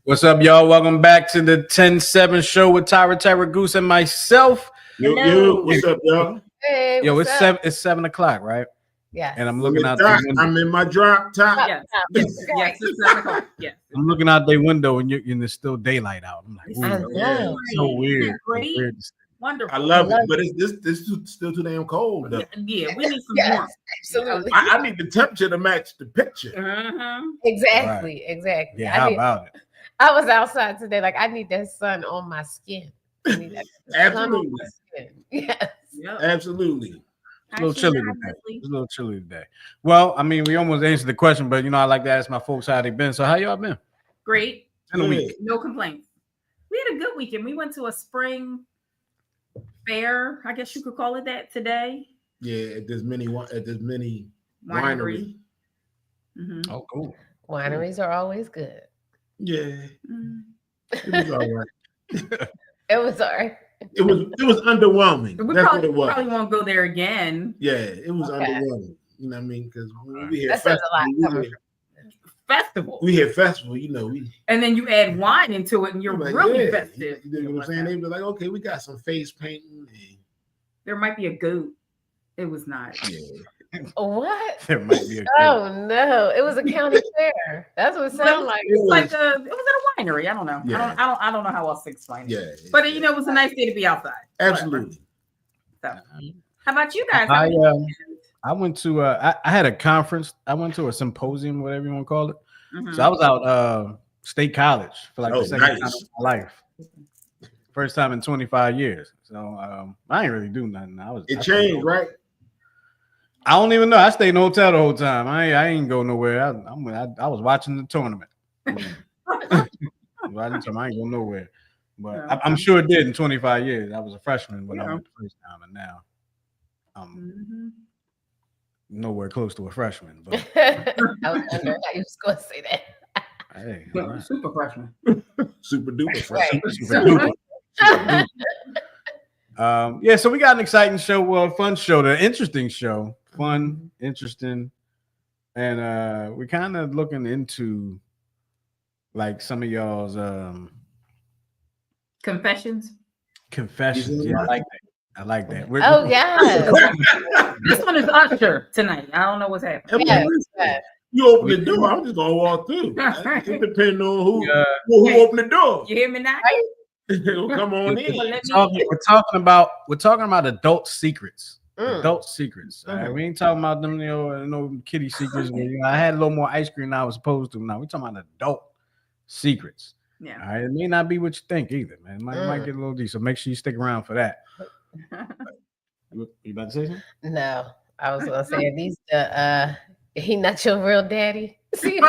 What's up, y'all? Welcome back to the 10-7 show with Tyra Goose and myself. Yo, what's up, y'all? Hey, Yo, what's it's up? it's 7 o'clock, right? Yeah. And I'm looking out the window. I'm in my drop top. Yes, it's 7 o'clock. Yes. I'm looking out the window and there's still daylight out. I'm like, I ooh, know. so weird. Great. Weird. Wonderful. I love it, but this still too damn cold though. Yeah, we need some Yes, warmth. absolutely. I need the temperature to match the picture. Exactly. Yeah, how about it? I was outside today. Like I need that sun on my skin. I need that sun on my skin. Yes. Yep. Absolutely. It's a little chilly today. It's a little chilly today. Well, I mean, we almost answered the question, but I like to ask my folks how they been. So how y'all been? Great. In a week. No complaints. We had a good weekend. We went to a spring fair, I guess you could call it that today. Yeah, at this mini Winery. winery. Oh, cool. Wineries are always good. Yeah, Mhm. it was all right. It was all right. It was underwhelming. We That's probably, what it was. probably won't go there again. Yeah, it was Okay. underwhelming. You know what I mean? Because we had That says a lot festival. Festival. We had festival. And then you add wine into it and you're like, really yeah. festive. You know what I'm saying? They be like, okay, we got some face painting. There might be a goat. It was not. Yeah. What? There might be a Oh no! It was a county fair. That's what it sounded like. It was like it was at a winery. I don't know. Yeah. I don't know how else to explain it. Yeah. But it was a nice day to be outside. Absolutely. Whatever. So, how about you guys? I went to I had a conference. I went to a symposium, whatever you want to call it. Mhm. So I was out State College for like the second time in my life. First time in 25 years. So I ain't really do nothing. It changed, right? I don't even know. I stayed in the hotel the whole time. I ain't go nowhere. I was watching the tournament. I ain't go nowhere. But I'm sure it did in 25 years. I was a freshman when I went the first time, and now I'm nowhere close to a freshman. But I was wondering how you was going to say that. hey, Super freshman. Super duper fresh. Right. Yeah, so we got an exciting show, a fun show, an interesting show, fun, interesting, and we're kind of looking into like some of y'all's Confessions. confessions. Yeah, I like that. Oh yeah. This one is Usher tonight. I don't know what's happening. Yes. You open the door, I'm just gonna walk through. It depends on who opened the door. You hear me now? Come on in. We're talking about adult secrets. Adult secrets. All Mm-hmm. right? We ain't talking about them, no kitty secrets. Where, I had a little more ice cream than I was supposed to. Now we're talking about adult secrets. Yeah. All right. It may not be what you think either, man. It might get a little deep. So make sure you stick around for that. You about to say something? No, I was gonna say these he not your real daddy. See,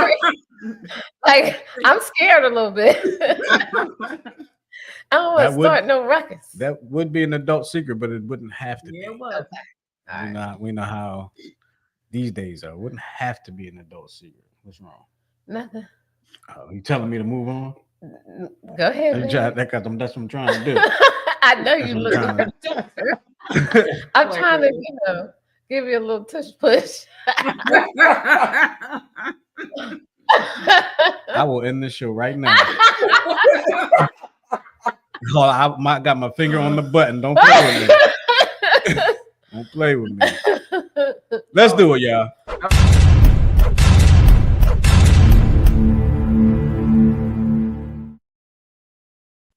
like I'm scared a little bit. I don't want to start no ruckus. That would be an adult secret, but it wouldn't have to be. It was. We know how these days are. It wouldn't have to be an adult secret. What's wrong? Nothing. Oh, you telling me to move on? Go ahead. That's what I'm trying to do. I know you look. I'm trying to, give you a little tush push. I will end this show right now. I got my finger on the button. Don't play with me. Don't play with me. Let's do it, y'all.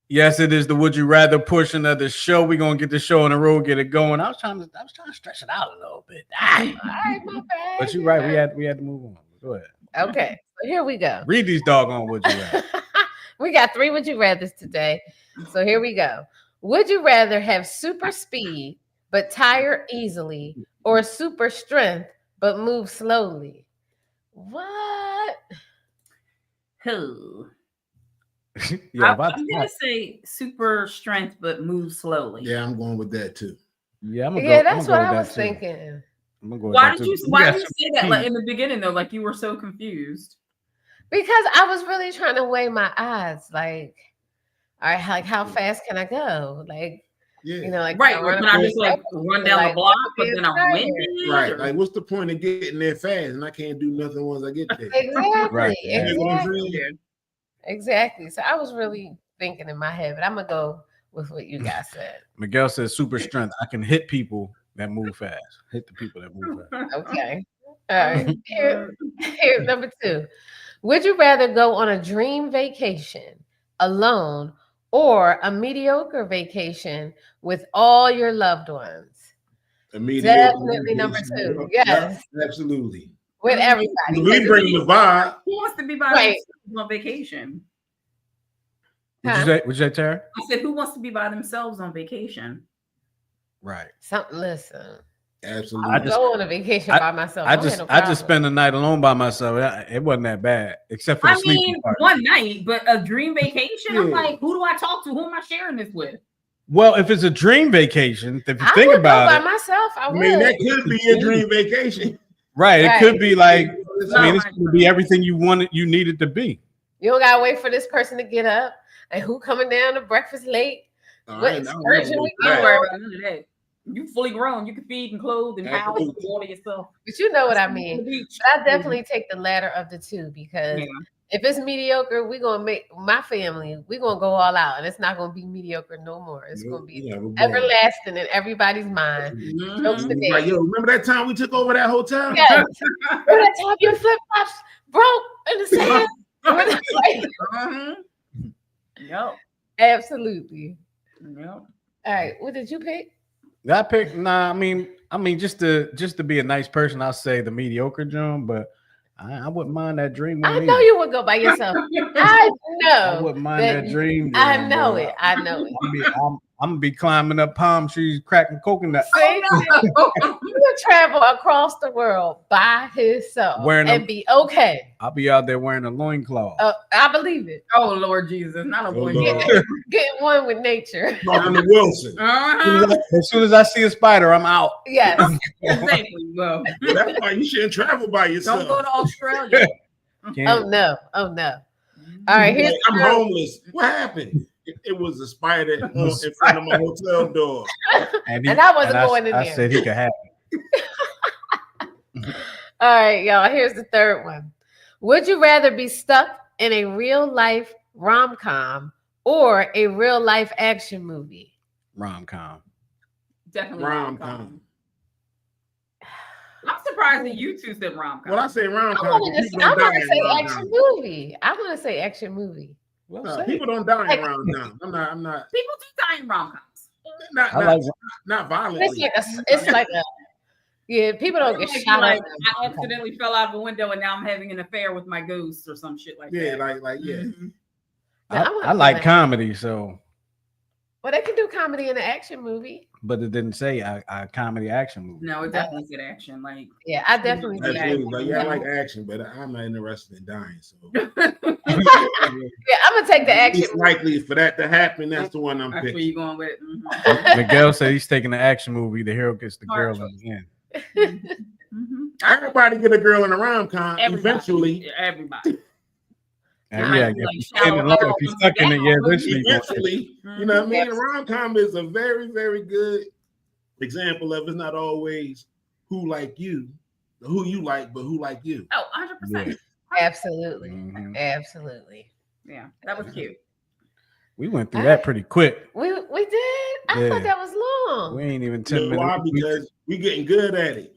Yes, it is the Would You Rather portion of the show. We're gonna get the show on the road, get it going. I was trying to stretch it out a little bit. All right, my bad. But you're right. We had to move on. Go ahead. Okay, so here we go. Read these doggone Would You Rather. We got 3 Would You Rathers today. So here we go. Would you rather have super speed but tire easily, or super strength but move slowly? What? Who? Yeah, I'm gonna say super strength, but move slowly. Yeah, I'm going with that too. Yeah, That's what I was thinking. Why did you say that like in the beginning though? Like you were so confused. Because I was really trying to weigh my odds. Like, all right, like how fast can I go? Like, like right. Can I just like run down the block, but then I'm windy? Right. Like, what's the point of getting there fast and I can't do nothing once I get there? Exactly. Right. Exactly. Exactly. So I was really thinking in my head, but I'm gonna go with what you guys said. Miguel says super strength. I can hit people that move fast. Hit the people that move fast. Okay. All right. Here's number 2. Would you rather go on a dream vacation alone or a mediocre vacation with all your loved ones? Definitely number 2. Yes, Absolutely. with everybody. We bring the vibe. Who wants to be by Right. themselves on vacation? What'd you say? What'd you say, Tara? I said, who wants to be by themselves on vacation? Right. Listen. Absolutely. I go on a vacation by myself. I just spent the night alone by myself. It wasn't that bad, except for the sleeping part. One night, but a dream vacation. I'm like, who do I talk to? Who am I sharing this with? Well, if it's a dream vacation, if you I think would about go it, by myself. I would. mean, that could be a dream vacation. Right. It could be like, No, I mean, it's going to be everything you wanted, you needed to be. You don't gotta wait for this person to get up and who coming down to breakfast late. What excursion we Don't going worry on? about none of that. You fully grown. You can feed and clothe and house and water yourself. But you know what I mean. But I definitely take the latter of the two because if it's mediocre, we're gonna make my family, we're gonna go all out and it's not gonna be mediocre no more. It's gonna be everlasting in everybody's mind. Like, yo, remember that time we took over that hotel? Yes. Remember that time your flip flops broke in the sand? Yep. Absolutely. Yep. All right. What did you pick? I picked I mean, just to be a nice person, I'll say the mediocre John, but I wouldn't mind that dream. I know you would go by yourself. I know. I wouldn't mind that dream. I know it. I know it. I'm gonna be climbing up palm trees, cracking coconuts. You would travel across the world by himself and be okay. I'll be out there wearing a loincloth. I believe it. Oh Lord Jesus, not a boy. Get one with nature. Wilson. As soon as I see a spider, I'm out. Yes. Exactly. Well, that's why you shouldn't travel by yourself. Don't go to Australia. Oh no. Oh no. All right. Here's I'm homeless. What happened? It was a spider in front of my hotel door. And I wasn't going in there. I said he could have it. All right, y'all. Here's the third one. Would you rather be stuck in a real life rom-com or a real life action movie? Rom-com. Definitely rom-com. I'm surprised that you two said rom-com. When I say rom-com, I'm gonna say action movie. I'm gonna say action movie. Well, people don't die in rom-com. I'm not. People do die in rom-coms. Not violently. It's like a yeah. People don't get shot. Like I accidentally fell out of a window and now I'm having an affair with my ghost or some shit like that. Yeah, like yeah. Mm-hmm. I like comedy, so. Well, they can do comedy in an action movie. But it didn't say a comedy action movie. No, it definitely said action. Like I definitely see action. Like, I like action, but I'm not interested in dying. So I'm gonna take the action. It's likely for that to happen. That's the one I'm picking. That's where you going with. Miguel said he's taking the action movie. The hero gets the girl in the end. Everybody get a girl in a rom-com eventually. Everybody. If he's stuck in it, eventually, you know what I mean? A rom-com is a very, very good example of it's not always who like you, who you like, but who like you. Oh, 100%. Absolutely. Absolutely. Yeah, that was cute. We went through that pretty quick. We did? I thought that was long. We ain't even 10 minutes. Why? Because we getting good at it.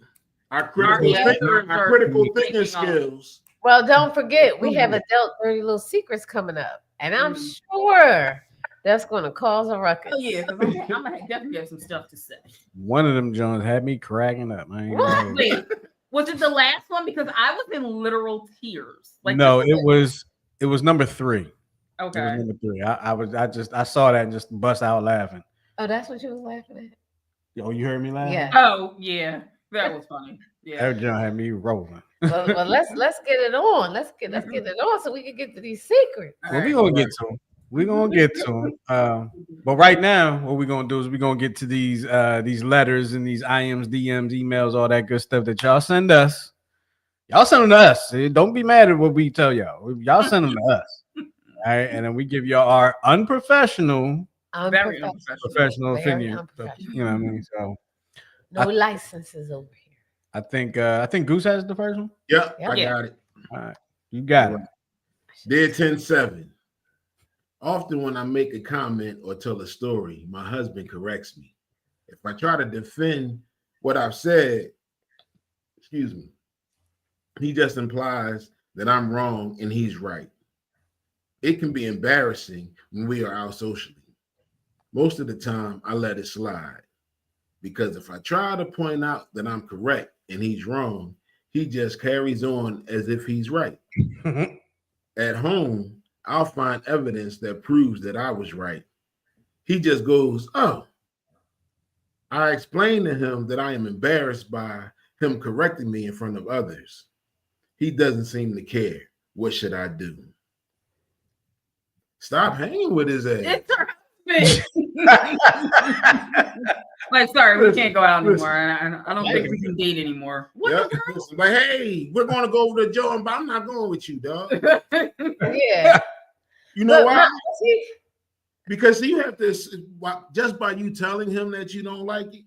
Our critical thinking skills. Well, don't forget, we have Adult Dirty Little Secrets coming up. And I'm sure that's going to cause a ruckus. Oh, yeah, because I'm going to definitely have some stuff to say. One of them Jones had me cracking up. Wait, was it the last one? Because I was in literal tears. Like no, it was number 3. Okay. It was number 3. I saw that and just bust out laughing. Oh, that's what you was laughing at? Oh, you heard me laughing? Yeah. Oh, yeah. That was funny. Yeah. That John had me rolling. well, let's get it on. Let's get it on so we can get to these secrets. Well, we're gonna get to them. We're gonna get to them. But right now, what we're gonna do is we're gonna get to these letters and these IMs, DMs, emails, all that good stuff that y'all send us. Y'all send them to us. Don't be mad at what we tell y'all. Y'all send them to us. All right, and then we give y'all our unprofessional opinion. You know what I mean? So no licenses over here. I think Goose has the first one. Yeah, I got it. All right, you got it. Dead 10-7. Often when I make a comment or tell a story, my husband corrects me. If I try to defend what I've said, excuse me, he just implies that I'm wrong and he's right. It can be embarrassing when we are out socially. Most of the time, I let it slide because if I try to point out that I'm correct and he's wrong, he just carries on as if he's right. At home, I'll find evidence that proves that I was right. He just goes, oh. I explain to him that I am embarrassed by him correcting me in front of others. He doesn't seem to care. What should I do? Stop hanging with his ass. It's her husband. Like, sorry, we can't go out anymore. I don't think we can date anymore. Yep. Like, hey, we're going to go over to Joe, but I'm not going with you, dog. Yeah. You know why? Because you have to, just by you telling him that you don't like it,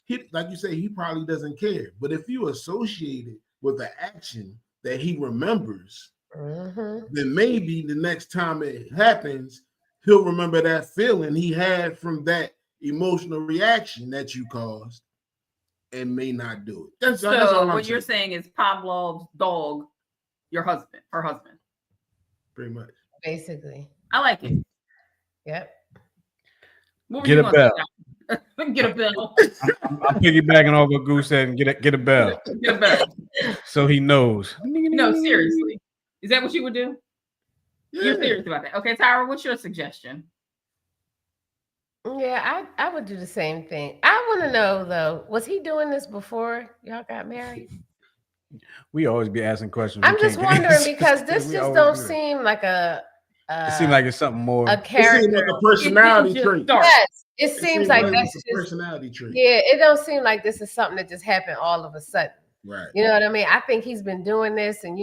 he, like you say, he probably doesn't care. But if you associate it with the action that he remembers, then maybe the next time it happens, he'll remember that feeling he had from that emotional reaction that you caused and may not do it. That's all what you're saying is Pavlov's dog, your husband, her husband. Pretty much. Basically. I like it. Yep. Get a bell. Get a bell. I'm piggybacking off what Goose said and get a bell. Get a bell. So he knows. No, seriously. Is that what you would do? Yeah. You're serious about that. Okay, Tyra, what's your suggestion? Yeah, I would do the same thing. I want to know though, was he doing this before y'all got married? We always be asking questions. I'm just wondering because this just don't seem like it seems like it's something more. A character. It seems like a personality trait. Yes, it seems like that's a personality trait. Yeah, it don't seem like this is something that just happened all of a sudden. Right. You know what I mean? I think he's been doing this, and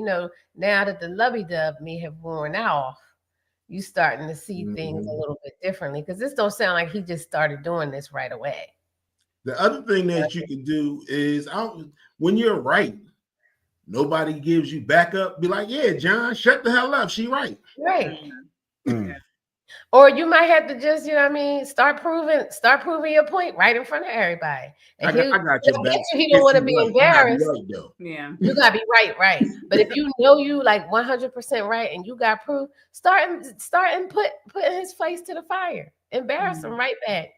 now that the lovey-dove may have worn off, you starting to see things a little bit differently because this don't sound like he just started doing this right away. The other thing that you can do is when you're right, nobody gives you backup. Be like, yeah, John, shut the hell up. She right. Right. Or you might have to just, start proving your point right in front of everybody. And I got your back. He don't want to be embarrassed. Yeah. You gotta be right. But if you know you like 100% right and you got proof, start and put his face to the fire. Embarrass him right back.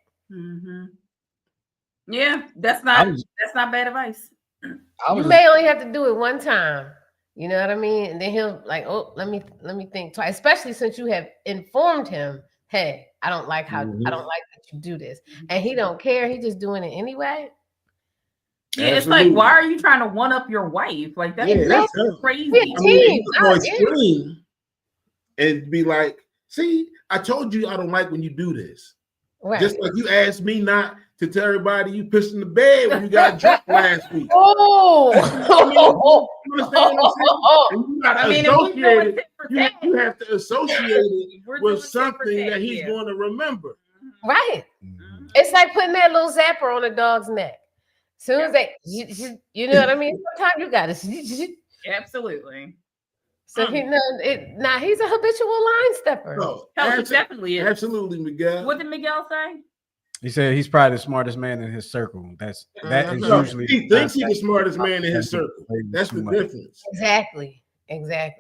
Yeah, that's not bad advice. You may only have to do it one time. You know what I mean? And then he'll like, oh, let me think twice. Especially since you have informed him, hey, I don't like I don't like that you do this, and he don't care. He just doing it anyway. Yeah, it's like, why are you trying to one up your wife? Like that's crazy. Extreme, and be like, see, I told you I don't like when you do this. Right. Just like you asked me not to tell everybody you pissed in the bed when you got drunk last week. Oh, you understand what I'm saying? You have to associate it with something that he's going to remember. Right. It's like putting that little zapper on a dog's neck. As soon as they, you know what I mean? Sometimes you got to. Absolutely. So he's a habitual line stepper. No, definitely is. Absolutely, Miguel. What did Miguel say? He said he's probably the smartest man in his circle. That is usually he thinks he's the smartest man in his circle. That's the difference. Exactly.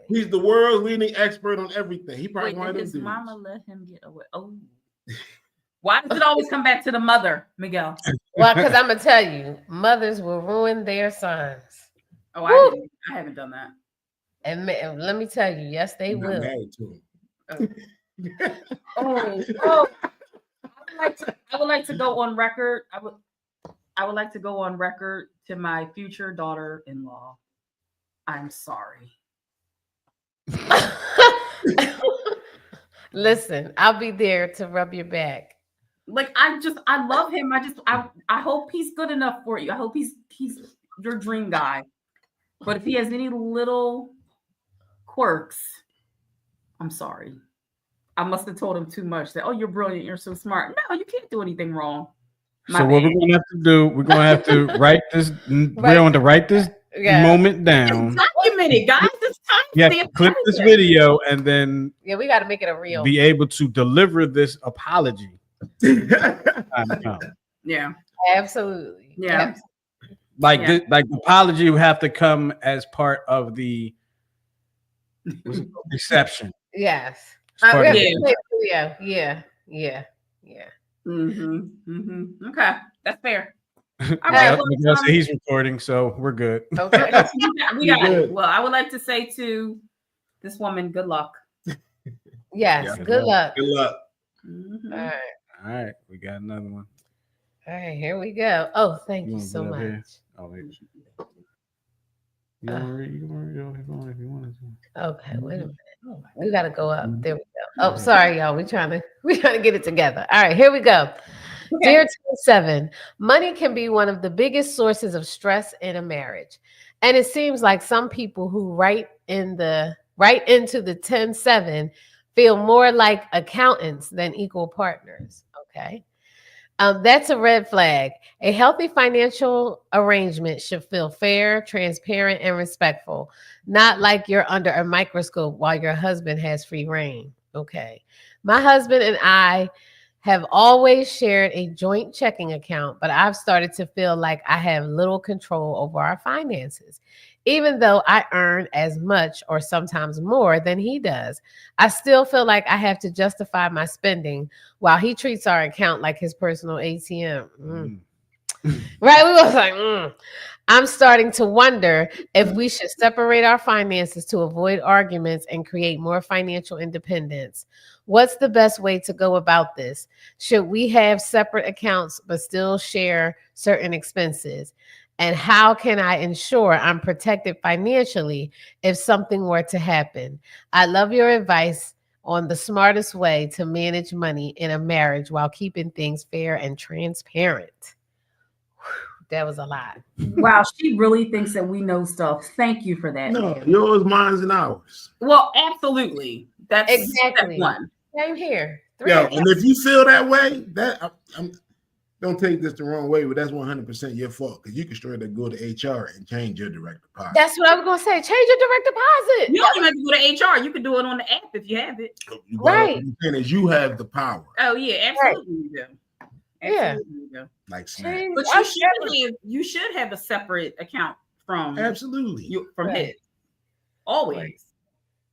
He's the world's leading expert on everything. He probably wanted his mama let him get away. Oh, why does it always come back to the mother, Miguel? Well, because I'm gonna tell you, mothers will ruin their sons. Oh, I haven't done that. And let me tell you, yes, they will. Married to him. I would like to go on record. I would like to go on record to my future daughter-in-law. I'm sorry. Listen, I'll be there to rub your back. Like I love him. I hope he's good enough for you. I hope he's your dream guy. But if he has any little quirks, I'm sorry. I must have told him too much that, oh, you're brilliant, you're so smart. No, you can't do anything wrong. So what we're gonna have to do, we're gonna have to write this. We're going to write this moment down. It's documented, guys. It's You have to clip this video and then Yeah, we got to make it a real. be able to deliver this apology. Yeah. Absolutely. Yeah. Like the apology would have to come as part of the reception. Yes. Yeah. Yeah. Okay, that's fair. All right, Miguel said he's recording, so we're good. Okay. we got it. Well, I would like to say to this woman, good luck. Yes, good luck. Good luck. All right, we got another one. All right, here we go. Oh, thank you so much. Oh, wait. You want to read if you wanted to. Okay, wait a minute. We gotta go up. There we go. Oh, sorry, y'all. We're trying to get it together. All right, here we go. Okay. Dear 27, money can be one of the biggest sources of stress in a marriage. And it seems like some people who write into the 10-7 feel more like accountants than equal partners. Okay. That's a red flag. A healthy financial arrangement should feel fair, transparent, and respectful, not like you're under a microscope while your husband has free reign. Okay. My husband and I have always shared a joint checking account, but I've started to feel like I have little control over our finances. Even though I earn as much or sometimes more than he does, I still feel like I have to justify my spending while he treats our account like his personal ATM. Right? We was like, I'm starting to wonder if we should separate our finances to avoid arguments and create more financial independence. What's the best way to go about this? Should we have separate accounts but still share certain expenses? And how can I ensure I'm protected financially if something were to happen? I love your advice on the smartest way to manage money in a marriage while keeping things fair and transparent. That was a lot. Wow, she really thinks that we know stuff. Thank you for that. No, yours, mine's, and ours. Well, absolutely. That's exactly step one. Same here. And if you feel that way, don't take this the wrong way, but that's 100% your fault because you can straight up go to HR and change your direct deposit. That's what I was going to say. Change your direct deposit. You don't even have to go to HR. You can do it on the app if you have it. Right. What I'm saying is you have the power. Oh, yeah, absolutely. You do. Absolutely you do. Like snack. But you should have a separate account from his. Always.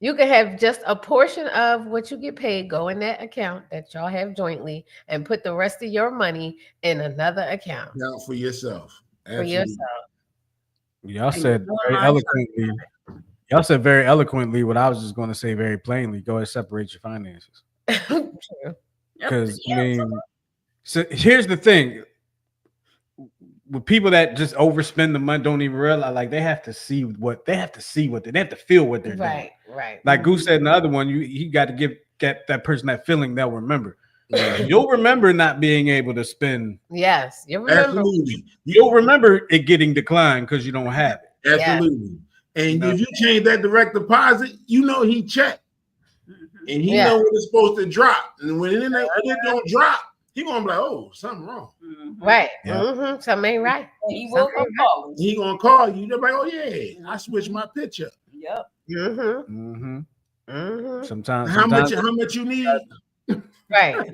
You can have just a portion of what you get paid go in that account that y'all have jointly and put the rest of your money in another account. Now for yourself. Absolutely. For yourself. Y'all said very eloquently. Y'all said very eloquently what I was just going to say very plainly. Go and separate your finances. True. Because so here's the thing. With people that just overspend the money, don't even realize, like they have to see what they have to feel what they're doing. Right. Like Goose said in the other one, you got to get that person that feeling they'll remember. You'll remember not being able to spend. Yes, you'll remember. Absolutely. You'll remember it getting declined because you don't have it. Absolutely. Yes. And if you change that direct deposit, you know he checked. And he know when it's supposed to drop. And when it don't drop, he gonna be like, oh, something wrong. Right. Yeah. Something ain't right. He will call. He gonna call you. They're like, oh yeah, I switched my picture. Yep. Sometimes how much you need? Right.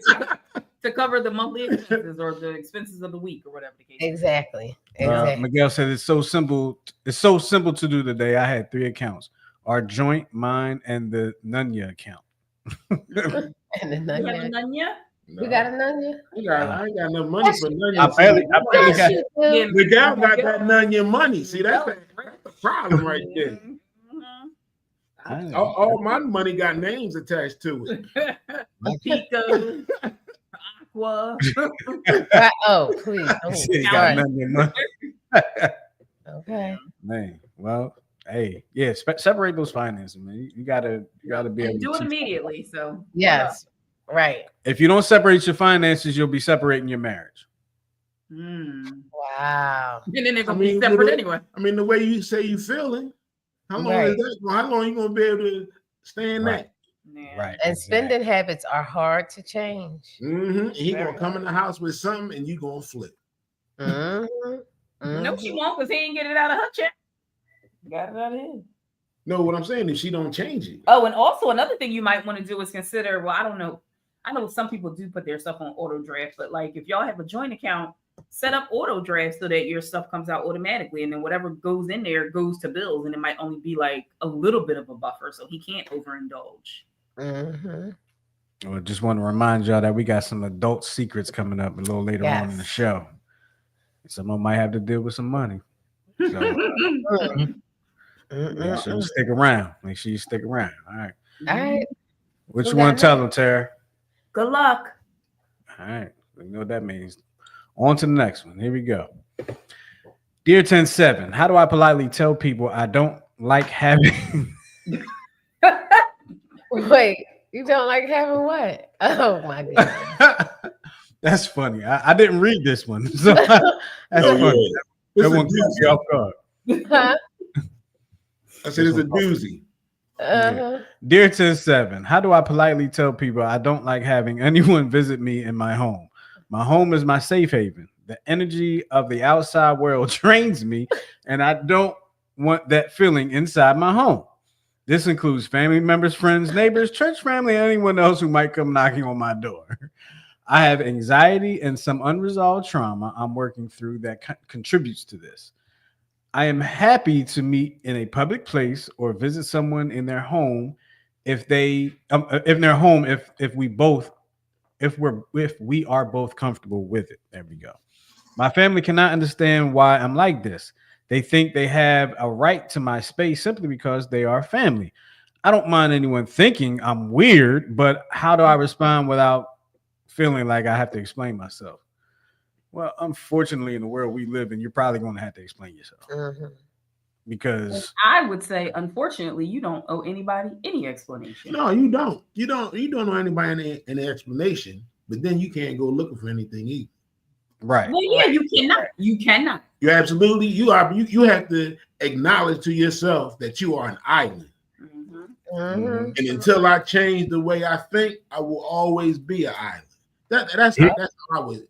To cover the monthly expenses or the expenses of the week or whatever the case. Exactly. Miguel said it's so simple. It's so simple to do today. I had 3 accounts: our joint, mine, and the Nunya account. And the Nunya. No. You got a Nunya? I ain't got no money for Nunya. I barely got. The gal got that Nunya money. See, that's the problem right there. All my money got names attached to it. Pico, Aqua. Oh, please. Okay. Man, well, hey, yeah, separate those finances, man. You gotta be able to do it immediately. So yes, right. If you don't separate your finances, you'll be separating your marriage. Wow. And then they're gonna be separate anyway. I mean, the way you say you feeling, how long is that? How long are you gonna be able to stay in that? Right. And spending habits are hard to change. He gonna come in the house with something and you gonna flip. No, she won't, because he ain't get it out of her check. Got it out of his. No, what I'm saying is she don't change it. Oh, and also another thing you might want to do is consider. Well, I don't know. I know some people do put their stuff on auto draft, but like if y'all have a joint account, set up auto draft so that your stuff comes out automatically, and then whatever goes in there goes to bills, and it might only be like a little bit of a buffer, so he can't overindulge. Mm-hmm. Well, just want to remind y'all that we got some adult secrets coming up a little later on in the show. Someone might have to deal with some money. So make sure you stick around. Make sure you stick around. All right. All right. What you want to tell them, Tara? Good luck. All right. We know what that means. On to the next one. Here we go. Dear 107, how do I politely tell people I don't like having... Wait, you don't like having what? Oh, my goodness. That's funny. I didn't read this one. So that's funny. Yeah. That one caught me off guard. Huh? I said it's a doozy. Uh-huh. Dear 107, how do I politely tell people I don't like having anyone visit me in my home? My home is my safe haven. The energy of the outside world drains me, and I don't want that feeling inside my home. This includes family members, friends, neighbors, church family, and anyone else who might come knocking on my door. I have anxiety and some unresolved trauma I'm working through that contributes to this. I am happy to meet in a public place or visit someone in their home if we are both comfortable with it. There we go. My family cannot understand why I'm like this. They think they have a right to my space simply because they are family. I don't mind anyone thinking I'm weird, but how do I respond without feeling like I have to explain myself? Well, unfortunately, in the world we live in, you're probably going to have to explain yourself. Mm-hmm. Because I would say, unfortunately, you don't owe anybody any explanation. No, you don't. You don't owe anybody any explanation, but then you can't go looking for anything either. Right. Well, yeah, you cannot. You cannot. You absolutely you have to acknowledge to yourself that you are an island. Mm-hmm. Mm-hmm. And until I change the way I think, I will always be an island. That's how I would.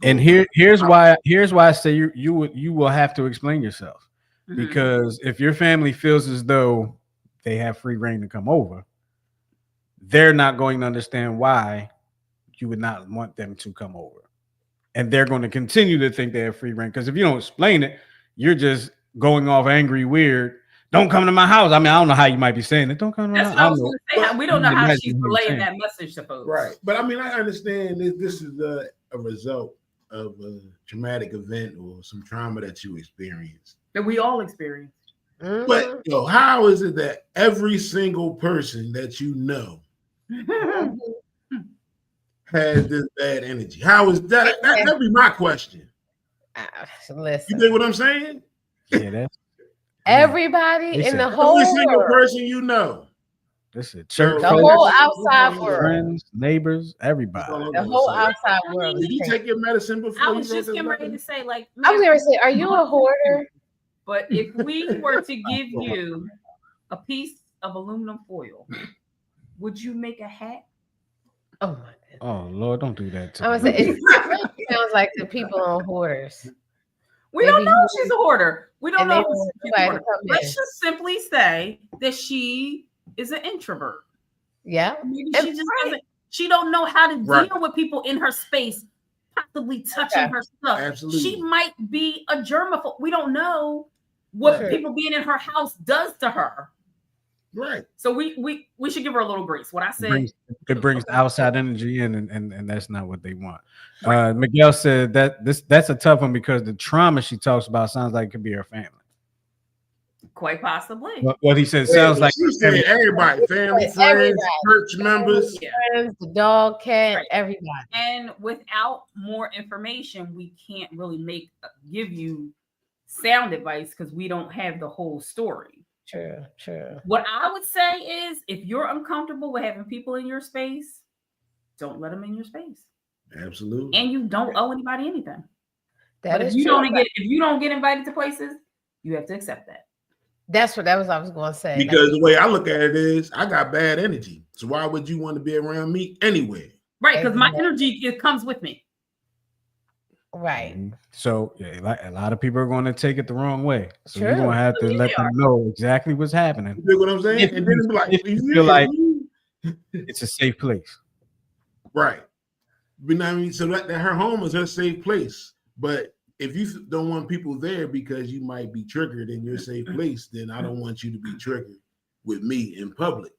And here's why I say you will have to explain yourself. Mm-hmm. Because if your family feels as though they have free reign to come over, they're not going to understand why you would not want them to come over. And they're going to continue to think they have free reign. Because if you don't explain it, you're just going off angry, weird. Don't come to my house. I mean, I don't know how you might be saying it. Don't come to my house. That's what I was going to say. We don't know how she's relaying that message to folks. Right. But I mean, I understand this is a result of a traumatic event or some trauma that you experienced. That we all experienced. Mm-hmm. But how is it that every single person that you know has this bad energy? How is that? That'd be my question. Listen. You think what I'm saying? Yeah, that's everybody in the whole every single world. person you know. This is church, the whole outside world, friends, neighbors, everybody. the whole outside world. Did you take your medicine before? I was just getting ready to say, like, I was going to say, are you a hoarder? But if we were to give you a piece of aluminum foil, would you make a hat? Oh my goodness. Oh Lord, don't do that to I was me. saying, it sounds like the people on hoarders. We don't know if she's a hoarder. We don't know if she's a hoarder. Let's just simply say that she is an introvert. Yeah. Maybe she just doesn't. She don't know how to deal with people in her space, possibly touching her stuff. Absolutely. She might be a germaphobe. We don't know what people being in her house does to her. Right. So we should give her a little grace. What I said, it brings the outside energy in, and that's not what they want. Miguel said that's a tough one because the trauma she talks about sounds like it could be her family. Quite possibly. What he said sounds like she said everybody, family, friends, church members, friends, the dog, cat, everybody. And without more information, we can't really give you sound advice because we don't have the whole story. True. What I would say is, if you're uncomfortable with having people in your space, don't let them in your space. Absolutely. And you don't owe anybody anything. If you don't get invited to places, you have to accept that. That's what I was going to say. Because the way I look at it is, I got bad energy. So why would you want to be around me anyway? Right, because my energy, it comes with me. Right. So yeah, a lot of people are going to take it the wrong way. So you're True. going to have to Yeah, let they them are. know exactly what's happening. You know what I'm saying? If And then you, it's like, if you feel like it's a safe place. right. But I mean, so that her home is her safe place. But if you don't want people there because you might be triggered in your safe place, then I don't want you to be triggered with me in public.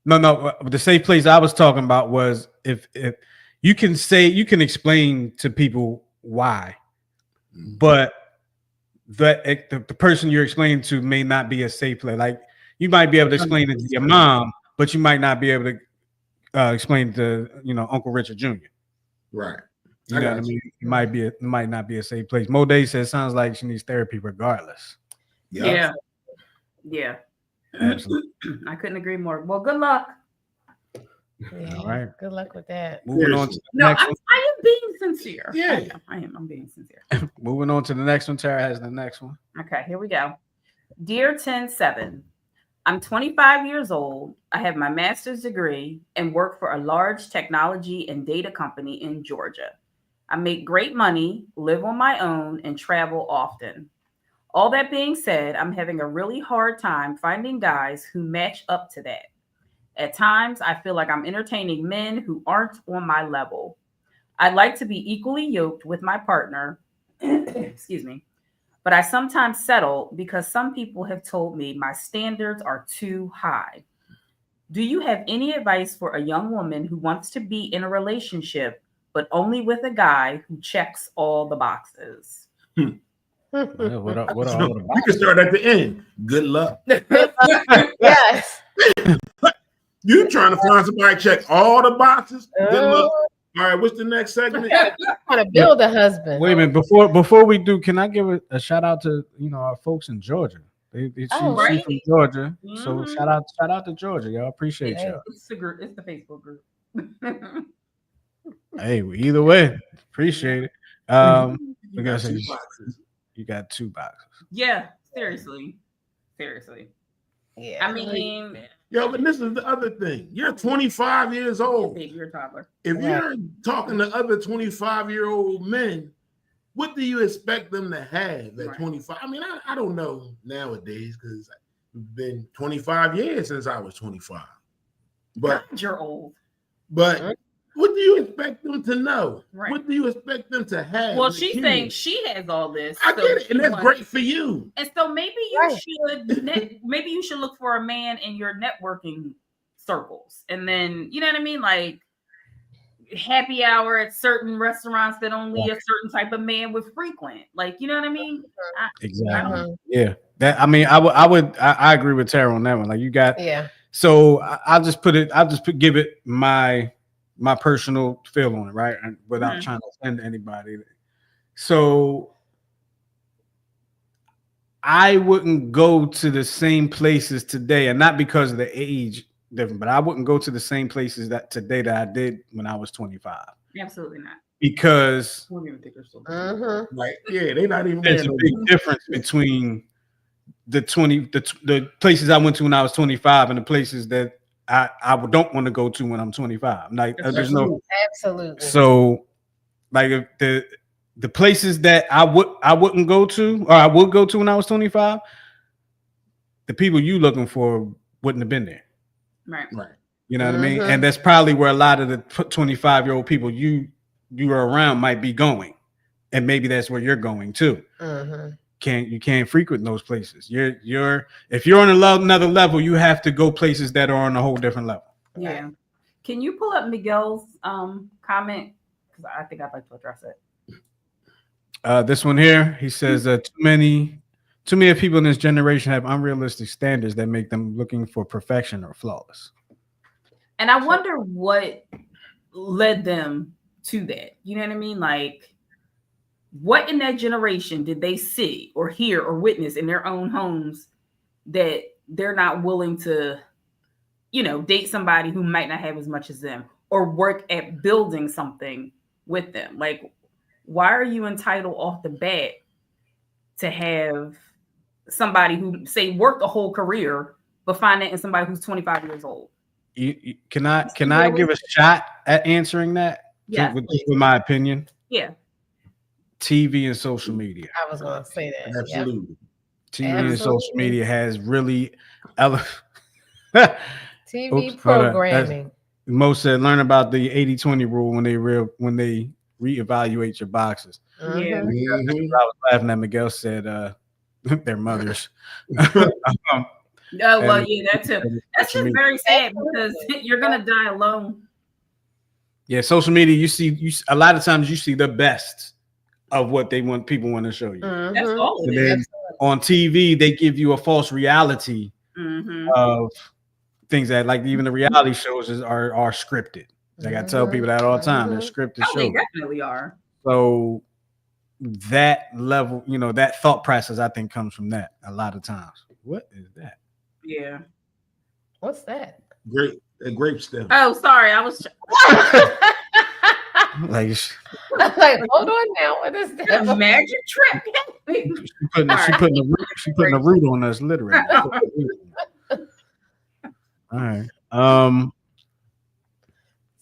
No. The safe place I was talking about was if you can say, you can explain to people why, but the person you're explaining to may not be a safe place. Like you might be able to explain it to your mom, but you might not be able to explain to Uncle Richard Jr. Right. You know what I mean? It might not be a safe place. Mo Day says sounds like she needs therapy regardless. Yep. Yeah. Absolutely. I couldn't agree more. Well, good luck. Yeah. All right. Good luck with that. Moving on to the No, next one. I am being sincere. Yeah. I am. I'm being sincere. Moving on to the next one. Tara has the next one. Okay, here we go. Dear 107, I'm 25 years old. I have my master's degree and work for a large technology and data company in Georgia. I make great money, live on my own, and travel often. All that being said, I'm having a really hard time finding guys who match up to that. At times, I feel like I'm entertaining men who aren't on my level. I'd like to be equally yoked with my partner, excuse me, but I sometimes settle because some people have told me my standards are too high. Do you have any advice for a young woman who wants to be in a relationship, but only with a guy who checks all the boxes? What are all the We can start at the end. Good luck. Yes. You trying to find somebody check all the boxes? Good luck. All right, what's the next segment? Want to build a husband? Wait a minute. Before we do, can I give a shout out to our folks in Georgia? She's right. from Georgia, so Mhm. shout out to Georgia, y'all. Appreciate y'all. It's the group. It's the Facebook group. Hey, either way, appreciate it. You got two boxes. You got 2 boxes. Yeah, seriously. Yeah. I mean, Yo, but this is the other thing. You're 25 years old. baby, you're a toddler. If you're talking to other 25-year-old men, what do you expect them to have at 25? I mean, I don't know nowadays because it's been 25 years since I was 25. But God, you're old. But what do you expect them to know? Right. What do you expect them to have? Well, she's saying she has all this. I get it, and that's great for you. And so maybe you should look for a man in your networking circles, and then you know what I mean, like happy hour at certain restaurants that only a certain type of man would frequent. Like, you know what I mean? Exactly. Yeah. That, I mean, I agree with Tara on that one. Like you got. Yeah. So I'll just give it my personal feel on it, right? And without trying to offend anybody. So I wouldn't go to the same places today, and not because of the age different, but I wouldn't go to the same places that today that I did when I was 25. Absolutely not. Because like, yeah, they're not even. There's a big difference between the places I went to when I was 25 and the places that I don't want to go to when I'm 25. Like there's no absolutely. So like if the places that I wouldn't go to, or I would go to when I was 25, the people you looking for wouldn't have been there. Right. You know what I mean? And that's probably where a lot of the 25-year-old people you are around might be going, and maybe that's where you're going too. You can't frequent those places. If you're on another level, you have to go places that are on a whole different level. Yeah. Can you pull up Miguel's comment? Because I think I'd like to address it. This one here, he says too many people in this generation have unrealistic standards that make them looking for perfection or flawless. And I wonder what led them to that. You know what I mean? Like, what in that generation did they see or hear or witness in their own homes that they're not willing to, date somebody who might not have as much as them or work at building something with them? Like, why are you entitled off the bat to have somebody who, say, worked a whole career, but find that in somebody who's 25 years old? Can I give a shot at answering that? Yeah, with my opinion? Yeah. TV and social media. I was gonna say that. Absolutely. TV and social Absolutely. media has really TV Oops, hold on. programming. Mo said learn about the 80-20 rule when they reevaluate your boxes. Yeah. Mhm. I was laughing at Miguel said their mothers. Oh, well, And- yeah, that's it. That's just very sad because you're gonna die alone. Yeah, social media. You see a lot of times you see the best of what people want to show you. That's Mhm. all it And is. then on TV, they give you a false reality Mhm. of things that, like, even the reality shows are scripted. Like I tell people that all the time, they're scripted Oh, they shows. definitely are. So that level, that thought process, I think, comes from that a lot of times. What is that? Yeah. What's that? A grape stem. Oh, sorry. I was Like I'm like, hold on now. What is that? a magic trick. she putting a root on us, literally. All right.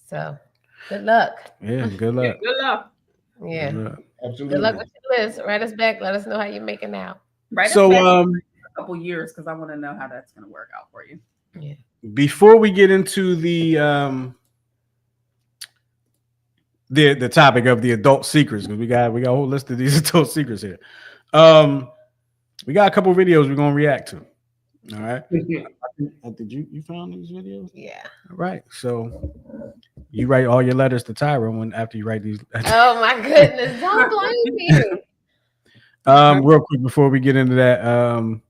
So, good luck. Yeah. Good luck. Good luck. Yeah. Good luck. Absolutely. Good luck with your list. Write us back. Let us know how you're making out. Right. So, a couple years because I want to know how that's going to work out for you. Yeah. before we get into the topic of the adult secrets, because we got a whole list of these adult secrets here. We got a couple videos we're gonna react to. All right. Did you found these videos? Yeah. All right. So you write all your letters to Tyra after you write these. Oh my goodness. Don't blame me. Real quick before we get into that,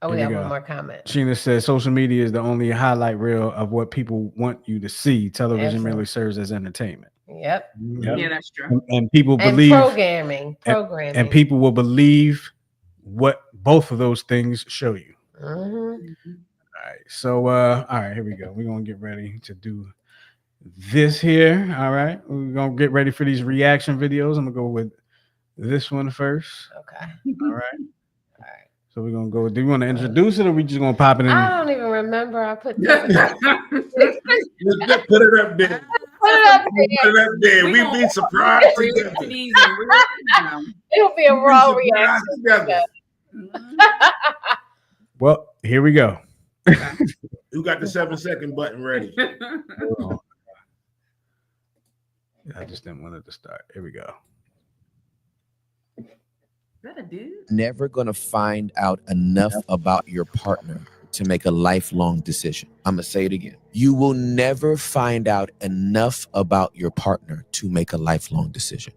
Oh, we here have we one go. more comment. Sheena says social media is the only highlight reel of what people want you to see. Television Absolutely. merely serves as entertainment. Yep. Yeah, that's true. And people And believe programming. and people will believe what both of those things show you. Mhm. All right. So all right, here we go. We're gonna get ready to do this here. All right. We're gonna get ready for these reaction videos. I'm gonna go with this one first. Okay. All right. So we're gonna go. Do you want to introduce it, or we just gonna pop it in? I don't even remember. I put this. Put it up there. Put it up there. Put it up there. We be surprised together. It'll be a We raw be surprised reaction. together. Well, here we go. Who got the 7-second button ready? I just didn't want it to start. Here we go. That a dude? Never gonna find out enough about your partner to make a lifelong decision. I'm gonna say it again. You will never find out enough about your partner to make a lifelong decision.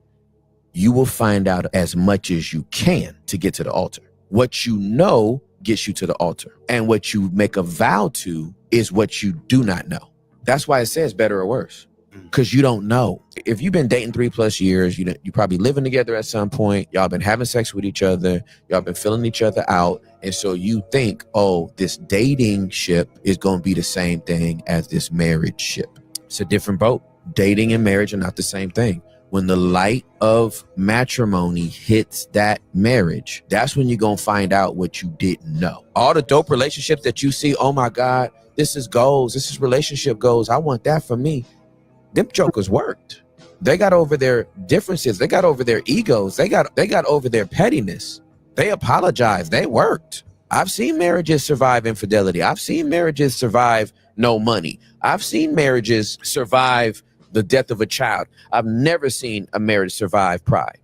You will find out as much as you can to get to the altar. What you know gets you to the altar. And what you make a vow to is what you do not know. That's why it says better or worse. Because you don't know. If you've been dating 3+ years, you probably living together at some point. Y'all been having sex with each other. Y'all been filling each other out. And so you think, oh, this dating ship is going to be the same thing as this marriage ship. It's a different boat. Dating and marriage are not the same thing. When the light of matrimony hits that marriage, that's when you're going to find out what you didn't know. All the dope relationships that you see, oh my God, this is goals. This is relationship goals. I want that for me. Them jokers worked. They got over their differences. They got over their egos. They got over their pettiness. They apologized. They worked. I've seen marriages survive infidelity. I've seen marriages survive no money. I've seen marriages survive the death of a child. I've never seen a marriage survive pride.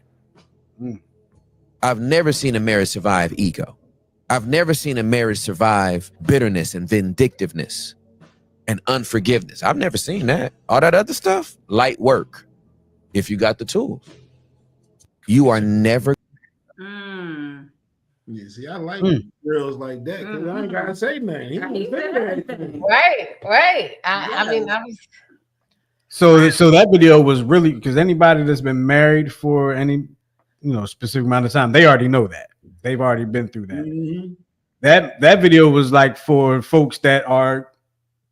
I've never seen a marriage survive ego. I've never seen a marriage survive bitterness and vindictiveness and unforgiveness. I've never seen that. All that other stuff, light work. If you got the tools, you are never. Yeah, see, I like girls like that because I ain't gotta say nothing. He don't say anything. Right. I mean, I was. So that video was really, because anybody that's been married for any specific amount of time, they already know that. They've already been through that. Mm-hmm. That video was like for folks that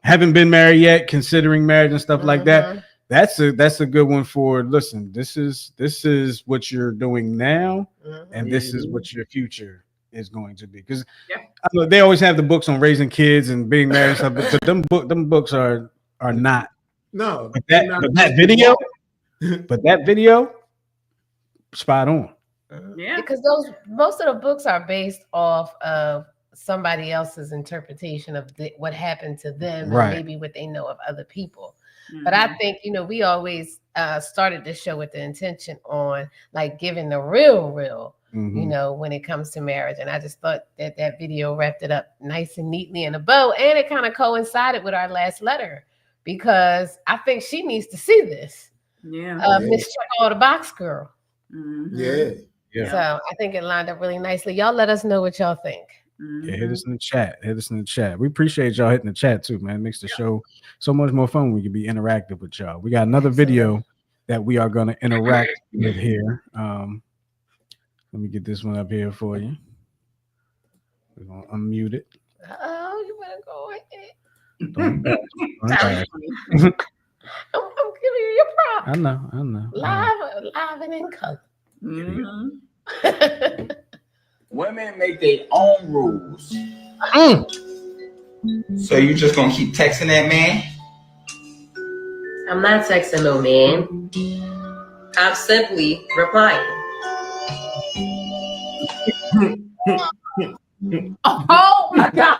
haven't been married yet, considering marriage and stuff like that. That's a good one for, listen, this is what you're doing now, and this is what your future is going to be. Because they always have the books on raising kids and being married and stuff, but them books are not. No, But that video spot on. Yeah. Because most of the books are based off of somebody else's interpretation of what happened to them, Right. and maybe what they know of other people. But I think, we always started the show with the intention on like giving the real, when it comes to marriage. And I just thought that video wrapped it up nice and neatly in a bow. And it kind of coincided with our last letter, because I think she needs to see this. Yeah. Miss Check All the Box Girl. Yeah. So I think it lined up really nicely. Y'all let us know what y'all think. Yeah, hit us in the chat. We appreciate y'all hitting the chat too, man. It makes the show so much more fun when we can be interactive with y'all. We got another video that we are going to interact with here. Let me get this one up here for you. We're going to unmute it. Oh, you better go ahead. Okay. I'm giving you your prop. I know. Live and in color. Women make their own rules. So you just gonna keep texting that man? I'm not texting no man. I'm simply replying. Oh my God.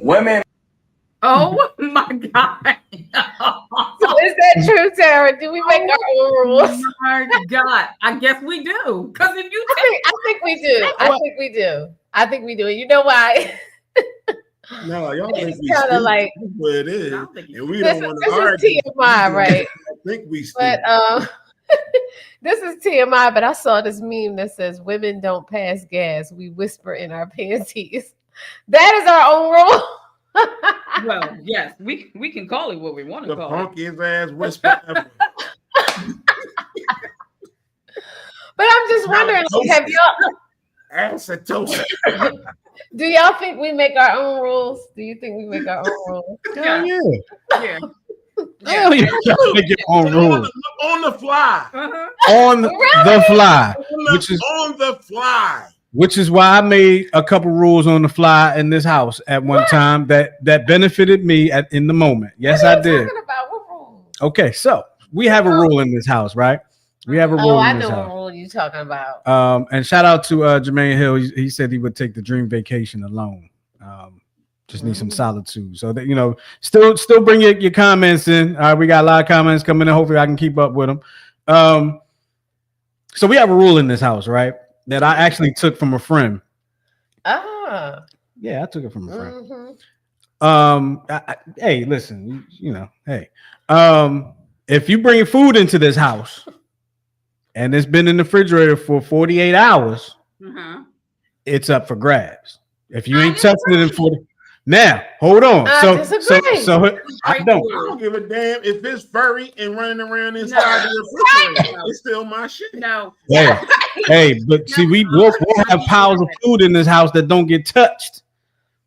Women. Oh my God. So is that true, Tara? Do we make our own rules? Oh my God. I guess we do. Because if you I think we do. I think we do. You know why? No, y'all think It's we kinda stupid. like- That's what it is. I don't think And we This don't is- want this to is argue. TMI, right? I think we stupid. But this is TMI, but I saw this meme that says women don't pass gas. We whisper in our panties. That is our own rule. well, yes, we can call it what we want to The call it. funkiest ass whisper ever. But I'm just wondering, like, have y'all Acetosis. do y'all think we make our own rules? Do you think we make our own rules? Hell yeah. Yeah. Hell yeah. Y'all make your own rules. On the fly. On the fly. On the fly. Which is why I made a couple rules on the fly in this house at one time that benefited me in the moment. Yes, I did. Talking about what rule? Okay, so we have a rule in this house, right? We have a rule Oh, I in this know what house. rule you talking about. And shout out to Jermaine Hill. He said he would take the dream vacation alone. Just need some solitude. So that still bring your comments in. We got a lot of comments coming in. Hopefully I can keep up with them. So we have a rule in this house, right? That I actually took from a friend. Ah. Yeah, I took it from a friend. Mm-hmm. Hey, listen, hey, if you bring food into this house and it's been in the refrigerator for 48 hours, it's up for grabs. If you ain't touching it in 40. Now, hold on. So I don't give a damn if it's furry and running around inside the refrigerator. It's still my shit. No. Hey, but see, we'll have piles of food in this house that don't get touched.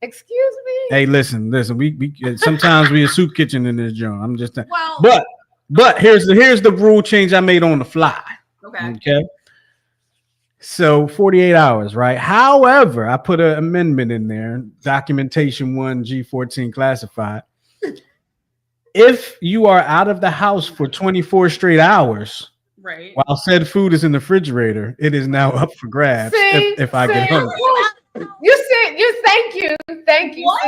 Excuse me. Hey, listen. We sometimes we a soup kitchen in this joint. I'm just well, but here's the rule change I made on the fly. Okay. So 48 hours, right? However, I put an amendment in there, documentation 1 G14 classified. If you are out of the house for 24 straight hours, right, while said food is in the refrigerator, it is now up for grabs. If I get hungry. Thank you. What?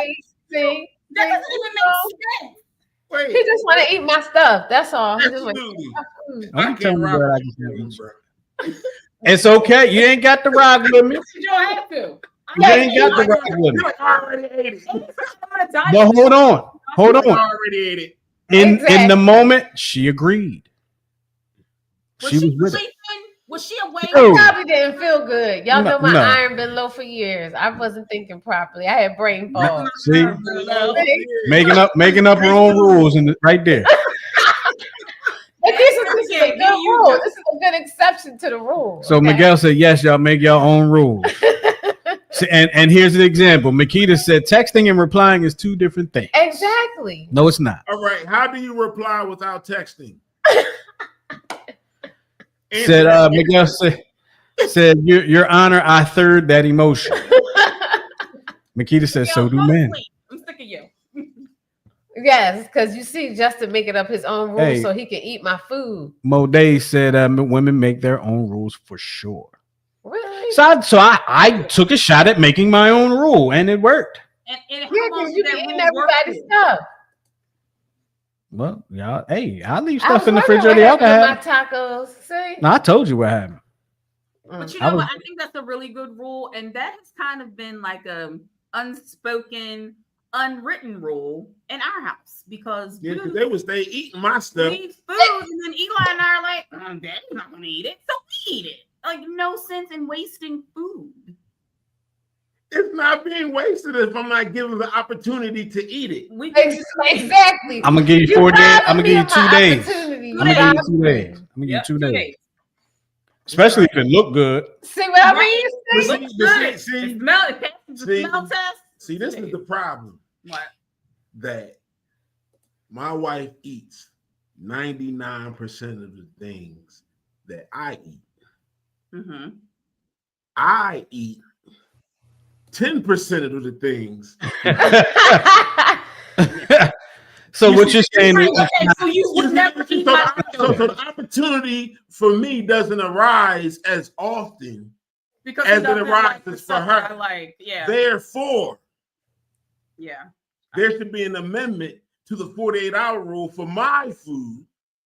See? That doesn't even make sense. Wait, He just want to eat my stuff. That's all. He just wanna eat absolutely. my food. I'm telling you rock what I with can you, do. bro. It's okay. You ain't got to ride with me. You don't have to. You ain't got to ride with me. I already ate it. But hold on. I already ate it. In the moment, she agreed. She was with it. Was she awake? Dude. Probably didn't feel good. Y'all know my No. iron been low for years. I wasn't thinking properly. I had brain fog. See, making up her own rules right there. But this is a good rule. This is a good exception to the rule. So okay? Miguel said, "Yes, y'all make your own rules." and here's an example. Makita said, "Texting and replying is two different things." Exactly. No, it's not. All right. How do you reply without texting? Miguel said, Your Honor, I third that emotion. Makita says, so do men. I'm sick of you. Yes, because you see Justin making up his own rules Hey. so he can eat my food. Mo Day said women make their own rules for sure. Really? So I took a shot at making my own rule, and it worked. And Yeah, how long because did you that be eating rule work everybody's for? stuff. Well, y'all, hey, I leave I was stuff in the wondering what refrigerator. Y'all can happened to have. my tacos. See? No, I told you what happened. But you I know was- what? I think that's a really good rule, and that has kind of been like a unspoken, unwritten rule in our house because Yeah, because they would stay eating my stuff. we eat food, and then Eli and I are like, Daddy's not gonna eat it, so we eat it. Like, no sense in wasting food. It's not being wasted if I'm not given the opportunity to eat it. We can do Exactly. I'm gonna give you 4 days. I'm gonna give you robbing me 2 of my days. opportunity. I'm gonna give you 2 days. I'm gonna give you Yep, 2 2 days. Especially if it look good. See what I Right. mean? But See? see, Good. see, It smell, it passes the see, smell test. see, this is the problem. What? That my wife eats 99% of the things that I eat. Mm-hmm. I eat 10% of the things. So what you're saying is So you would never eat my so the opportunity for me doesn't arise as often because as he it doesn't like arises the for stuff that her. I like, yeah, Therefore, yeah. there should be an amendment to the 48-hour rule for my food.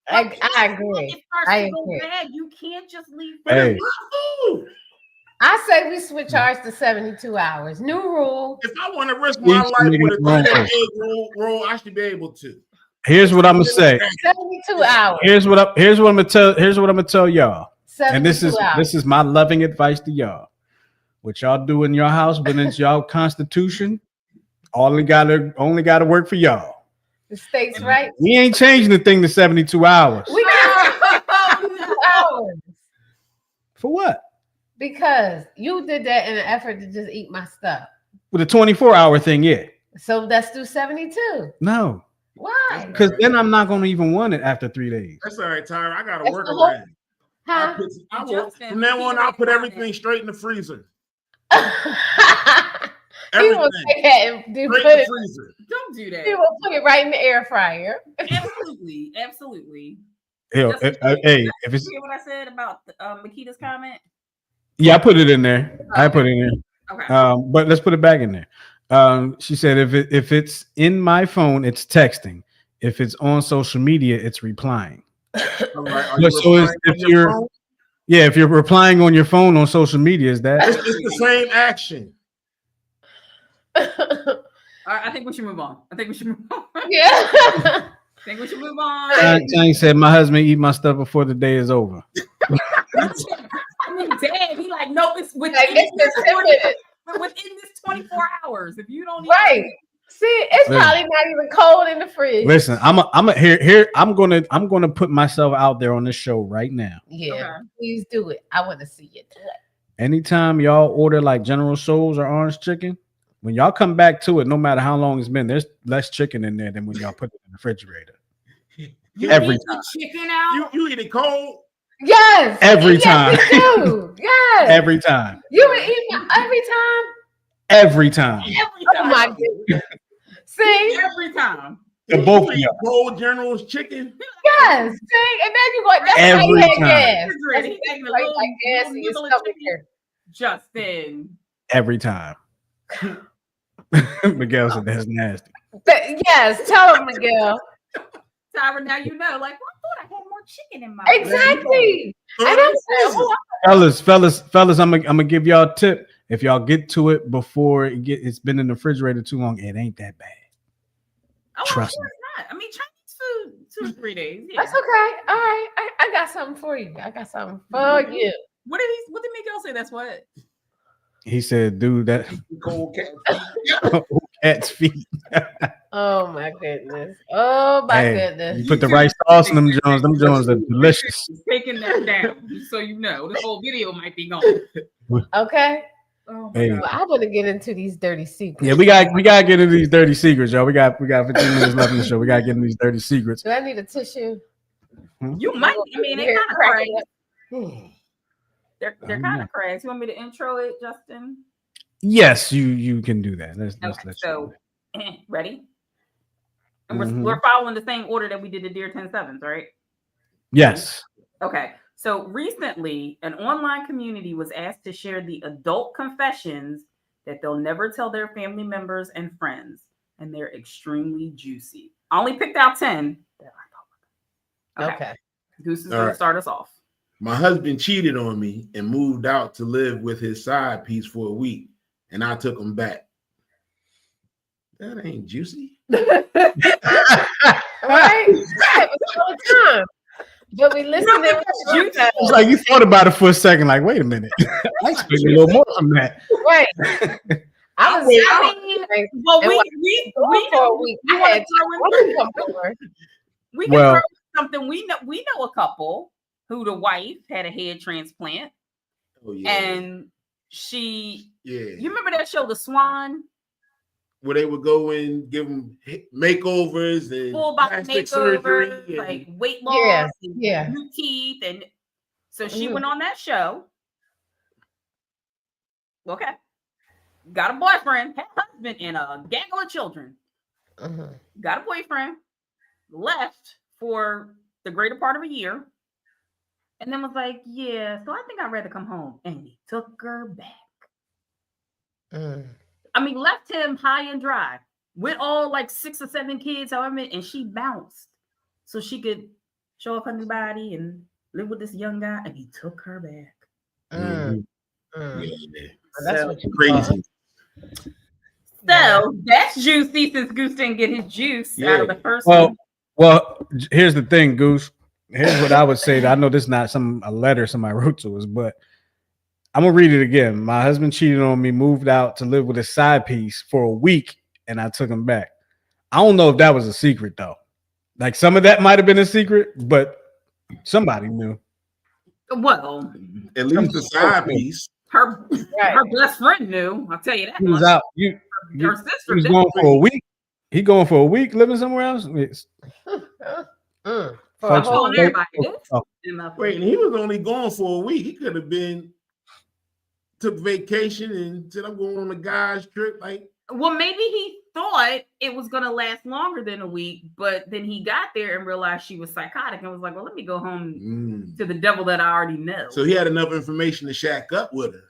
I It agree. starts I to go agree. bad. You can't just leave. But Hey. it's my food. I say we switch ours to 72 hours. New rule. If I want to risk my life with a 3-day egg roll, I should be able to. Here's what I'm gonna say. 72 hours. Here's what I'm gonna tell y'all. And this 72 hours. is my loving advice to y'all. What y'all do in your house when it's y'all constitution, only gotta work for y'all. The state's right. We ain't changing the thing to 72 hours. We got 72 hours. For what? Because you did that in an effort to just eat my stuff. With a 24-hour thing, yeah. So let's do 72. No. Why? Because then I'm not gonna even want it after 3 days. That's all right, Tyra. I got to That's work the whole- around. Huh? From now on, I'll put everything straight in the freezer. He will Everything. take that and Straight put in the it. freezer. Don't do that. He will put it right in the air fryer. Absolutely, absolutely. Hell, hey, if it's You hear what I said about Makita's comment? yeah, I put it in there. I put it in there. Okay. But let's put it back in there. She said if it's in my phone, it's texting. If it's on social media, it's replying. All right. Are Yeah, you so replying on your phone? if you're replying on your phone on social media, is that It's the same action. All right, I think we should move on. Yeah. I think we should move on. Chang said my husband eat my stuff before the day is over. I mean, damn, he like, nope, it's within, Like, it's this just 10 minutes. within this 24 hours. If you don't eat Right. See, it's Listen. probably not even cold in the fridge. Listen, I'm gonna put myself out there on this show right now. Yeah, Okay. please do it. I want to see you do it. Anytime y'all order like General Tso's or orange chicken, when y'all come back to it, no matter how long it's been, there's less chicken in there than when y'all put it in the refrigerator. You Every eat the chicken out. You eat it cold? Yes. Every yes, time. We do. Yes. Every time. You would eat my every time. Every time. Every Oh time. my goodness. See? Every time. To both of y'all. Cold General's chicken? Yes. See? And then you go, that's why you Every had time. gas. Refrigerator. He taking a Like, little, like gas in your nibble of stomach chicken. here. Justin. Every time. Miguel said that's nasty. Yes, tell him, Miguel. Tyra, now you know. Like, well, I thought I had more chicken in my Exactly. Throw And it I'm in the saying, freezer. Fellas, I'm gonna give y'all a tip. If y'all get to it before it's been in the refrigerator too long, it ain't that bad. Oh, Trust sure me. it's not. I mean, Chinese food, 2 to 3 days. Yeah. that's okay. All right. I got something for you. I got something for you. What did Miguel say? That's what? He said, dude, that Cold cat. cat's feet. Oh my goodness. Oh my Hey, goodness. you put the right sauce in them Jones. Them Jones are delicious. He's taking that down, just so you know. This whole video might be gone. Okay. Oh my Hey. Well, God. I want to get into these dirty secrets. Yeah, we gotta get into these dirty secrets, y'all. We got 15 minutes left in the show. We gotta get into these dirty secrets. Do I need a tissue? You might. I mean, they're Here, kind of crack crazy. it up. They're Oh, kind yeah. of crazy. You want me to intro it, Justin? Yes, you can do that. Let's Okay, let so you. ready? And we're following the same order that we did the Dear 10-7s, right? Yes. Okay. So recently, an online community was asked to share the adult confessions that they'll never tell their family members and friends, and they're extremely juicy. I only picked out 10 that I thought. Okay. Goose is going to start us off. My husband cheated on me and moved out to live with his side piece for a week, and I took him back. That ain't juicy. Right? Yeah, but all the time. But we listen to it. It's like you thought about it for a second, like, wait a minute. I expect a little more from that. Right. I mean, well, we for a week. I had we can throw something. We know a couple who the wife had a head transplant. Oh, yeah. And she, you remember that show, The Swan? Where they would go and give them makeovers and full body makeovers, like weight loss, new teeth, and so she went on that show. Okay, got a boyfriend, had a husband, and a gaggle of children. Got a boyfriend, left for the greater part of a year, and then was like, "Yeah, so I think I'd rather come home." And he took her back. I mean, left him high and dry with all like 6 or 7 kids, however, and she bounced so she could show off her new body and live with this young guy, and he took her back. That's what you crazy. So that's juicy since Goose didn't get his juice out of the first one. Well, here's the thing, Goose. Here's what I would say. I know this is not a letter somebody wrote to us, but I'm gonna read it again. My husband cheated on me, moved out to live with his side piece for a week, and I took him back. I don't know if that was a secret though. Like some of that might have been a secret, but somebody knew. Well, at least the side piece. Her best friend knew. I'll tell you that. He was out. Her sister was going for a week. He going for a week living somewhere else. Wait, and he was only gone for a week. He could have been took vacation and said, "I'm going on a guy's trip." Like, well, maybe he thought it was going to last longer than a week, but then he got there and realized she was psychotic and was like, "Well, let me go home to the devil that I already know." So he had enough information to shack up with her,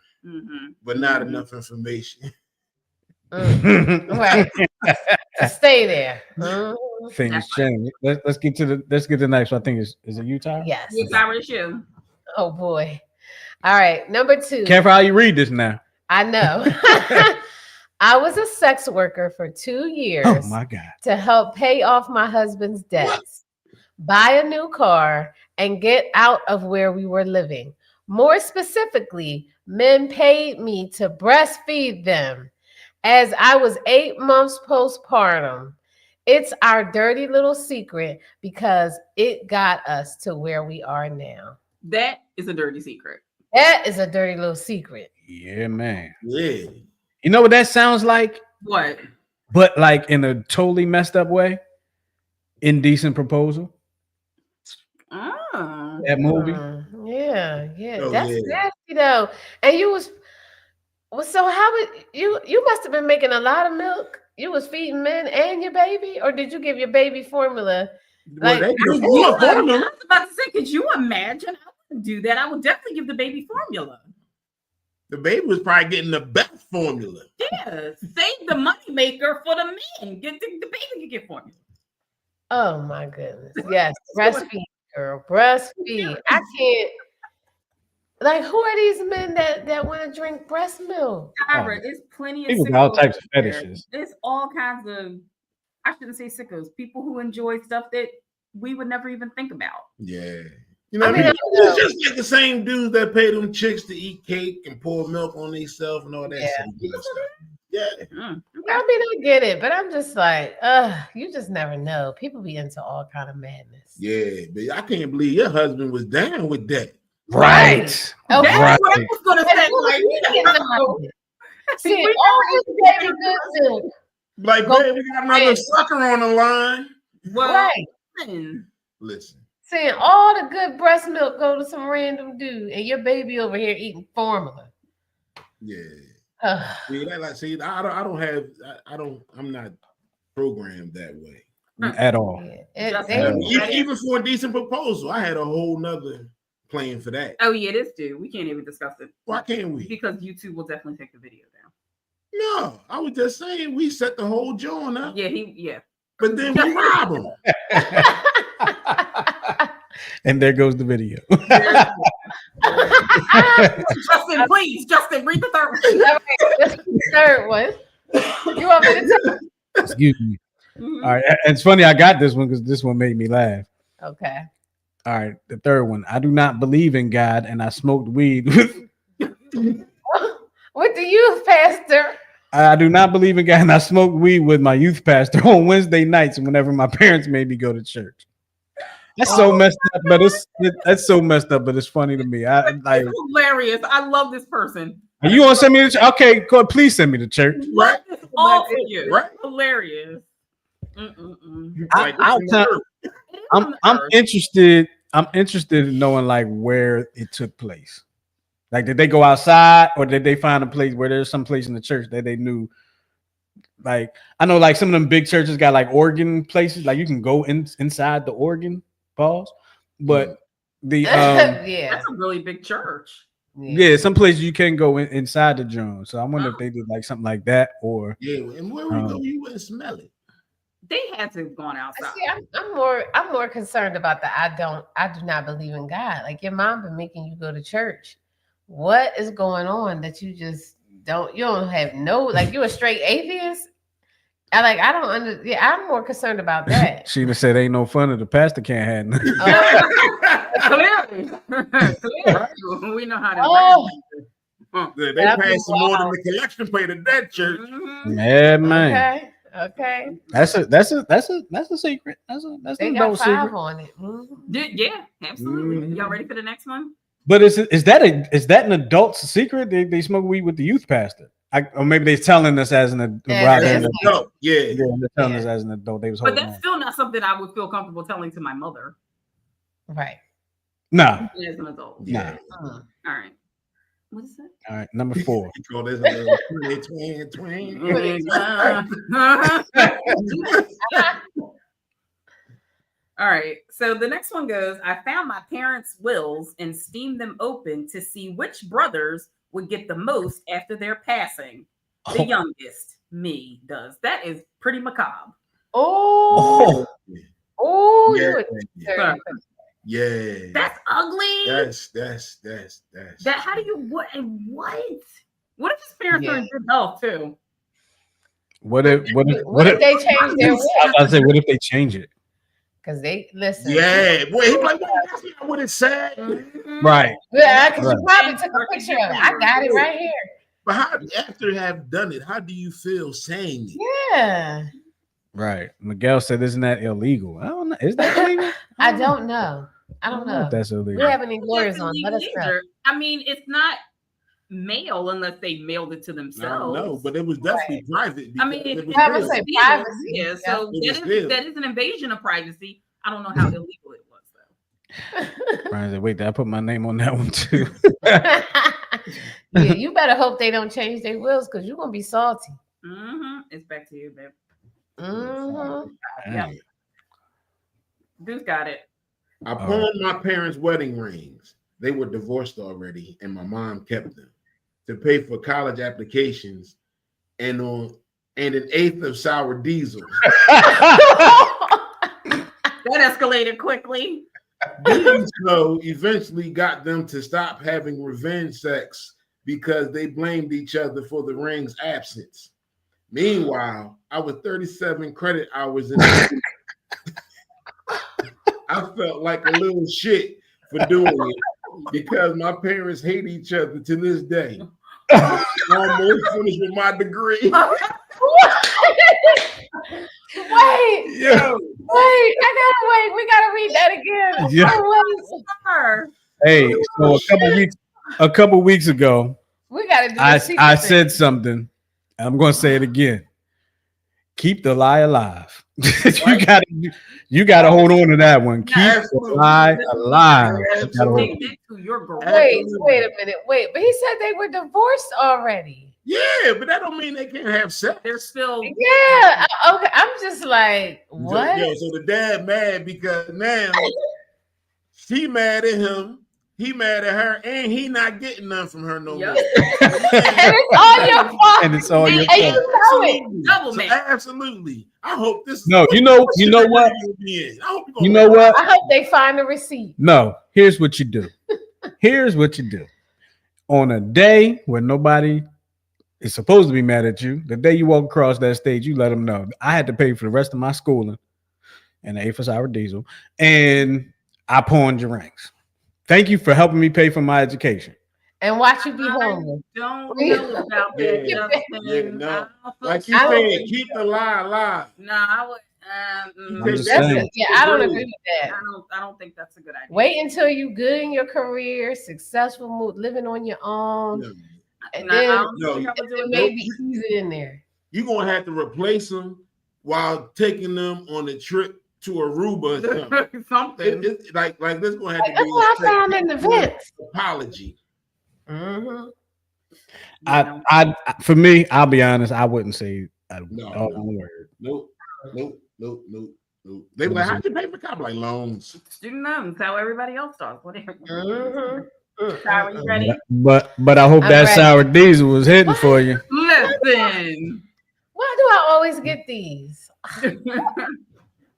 but not enough information. Right. To stay there. Things change. Let's get to the next one. I think is it Utah? Yes. Utah is you. Oh boy. All right, number 2. Careful how you read this now. I know. I was a sex worker for 2 years. Oh my God. To help pay off my husband's debts, buy a new car, and get out of where we were living. More specifically, men paid me to breastfeed them as I was 8 months postpartum. It's our dirty little secret because it got us to where we are now. That is a dirty secret. That is a dirty little secret. Yeah, man. Yeah. You know what that sounds like? What? But like in a totally messed up way. Indecent Proposal. Oh. That movie. Yeah. That's nasty though. And you was so how would you must have been making a lot of milk. You was feeding men and your baby, or did you give your baby formula? Like, I was about to say, could you imagine? I wouldn't do that. I would definitely give the baby formula. The baby was probably getting the best formula. Yeah, save the money maker for the men. Get the baby can get formula. Oh my goodness! Yes, breastfeed, girl, breastfeed. I can't. Like, who are these men that want to drink breast milk? There's plenty of people got all types of fetishes. There's all kinds of, I shouldn't say sickos, people who enjoy stuff that we would never even think about. Yeah. You know what I mean? It's just like the same dudes that pay them chicks to eat cake and pour milk on themselves and all that stuff. Yeah. I mean, I get it, but I'm just like, you just never know. People be into all kind of madness. Yeah, but I can't believe your husband was down with that. Right. Oh, that's right. what I was going to say. See, all this baby good milk. Like, babe, we got another sucker on the line. Well, right. Listen. Saying all the good breast milk go to some random dude, and your baby over here eating formula. Yeah. See, I'm not programmed that way. at all. Even for a decent proposal, I had a whole nother plan for that. Oh yeah, this dude. We can't even discuss it. Why can't we? Because YouTube will definitely take the video down. No, I was just saying we set the whole joint up. Yeah. But then we rob him. And there goes the video. Justin, please, Justin, read the third one. That's the third one. You want me to tell? Excuse me. All right, and it's funny I got this one because this one made me laugh. Okay. All right, the third one. I do not believe in God, and I smoked weed with. With the youth pastor. I do not believe in God, and I smoked weed with my youth pastor on Wednesday nights whenever my parents made me go to church. That's so messed up, but that's so messed up, but it's funny to me. It's hilarious. I love this person. Are you gonna send me to church? Okay, go, please send me to church. Right? It's all for you. Right? Hilarious. I'm interested. I'm interested in knowing like where it took place. Like, did they go outside or did they find a place where there's some place in the church that they knew? Like, I know like some of them big churches got like organ places, like you can go inside the organ, pause. But the that's a really big church. Yeah, some places you can go inside the joint. So I wonder if they did like something like that or and where we go, you wouldn't smell it. They had to have gone outside. See, I'm more concerned about the I do not believe in God. Like your mom been making you go to church. What is going on that you just don't have no, like you a straight atheist? I'm more concerned about that. She said ain't no fun if the pastor can't have nothing. Clearly. We know how to They pass more than the collection plate at that church. Yeah, man. Okay. That's a secret. That's they a got 5 secret on it. Yeah, absolutely. Y'all ready for the next one? But is that an adult's secret? They smoke weed with the youth pastor, or maybe they're telling us as an adult. They're telling us as an adult. They was, but that's still not something I would feel comfortable telling to my mother. Right. Nah. As an adult. Nah. All right. What is it? All right, number 4. You call this a little twin. All right. So the next one goes, I found my parents' wills and steamed them open to see which brothers would get the most after their passing. The youngest, me, does. That is pretty macabre. Oh. Yeah. That's ugly. That's that. How do you what? What if his parents are in good health too? What if they change their will? I say, what if they change it? Because they listen. Yeah, boy, he like, that's not what it said. Right. Yeah, because you probably took a picture of it. I got it right here. But how, after have done it, how do you feel saying it? Yeah. Right. Miguel said, "Isn't that illegal?" I don't know. Is that illegal? I don't know. I don't know if that's illegal. We have any lawyers on? Let us know. I mean, it's not mail unless they mailed it to themselves. No, but it was definitely private. I mean, it was privacy. Yeah, so that is an invasion of privacy. I don't know how illegal it was though. Brian said, "Wait, did I put my name on that one too?" Yeah, you better hope they don't change their wills because you're gonna be salty. It's back to you, babe. Yeah. Dude's got it. I pawned my parents' wedding rings. They were divorced already, and my mom kept them to pay for college applications and an 1/8 of sour diesel. That escalated quickly. These though eventually got them to stop having revenge sex because they blamed each other for the ring's absence. Meanwhile, I was 37 credit hours in. I felt like a little shit for doing it because my parents hate each other to this day. I'm almost finished with my degree. Wait, I gotta wait. We gotta read that again. Yeah. Hey, so a couple weeks ago, we gotta do. I said something. I'm gonna say it again. Keep the lie alive. you gotta hold on to that one. Keep the lie alive. Wait a minute. Wait, but he said they were divorced already. Yeah, but that don't mean they can't have sex. They're still. Yeah. Okay, I'm just like, what? Yo, so the dad mad because now she mad at him, he mad at her, and he not getting none from her no more. And it's all your fault. And it's all your And you know it. Double So man. absolutely. I hope this. No, you know what? I hope You know what? I hope they find the receipt. No, here's what you do. Here's what you do. On a day when nobody is supposed to be mad at you, the day you walk across that stage, you let them know. I had to pay for the rest of my schooling and the 8 hour diesel, and I pawned your rings. Thank you for helping me pay for my education. And watch you be homeless. Don't know about that, Justin. no. I Like feel- you said, keep the lie alive. No, I would. I'm just That's saying. yeah, I don't agree with that. I don't think that's a good idea. Wait until you good in your career, successful, living on your own, and No, I then don't No, think I would do it. maybe ease it in there. You're gonna have to replace them while taking them on a trip to Aruba or something. Something. It's like this gonna have to That's be what I found in the vents. apology. Mm-hmm. I for me, I'll be honest, I wouldn't say No. one word. Nope. They be like, how'd you pay for college? Like loans. Student loans, how everybody else does. Whatever. Mm-hmm. Are you ready? But I hope I'm that ready. sour diesel was hitting for you. Listen. Why do I always get these?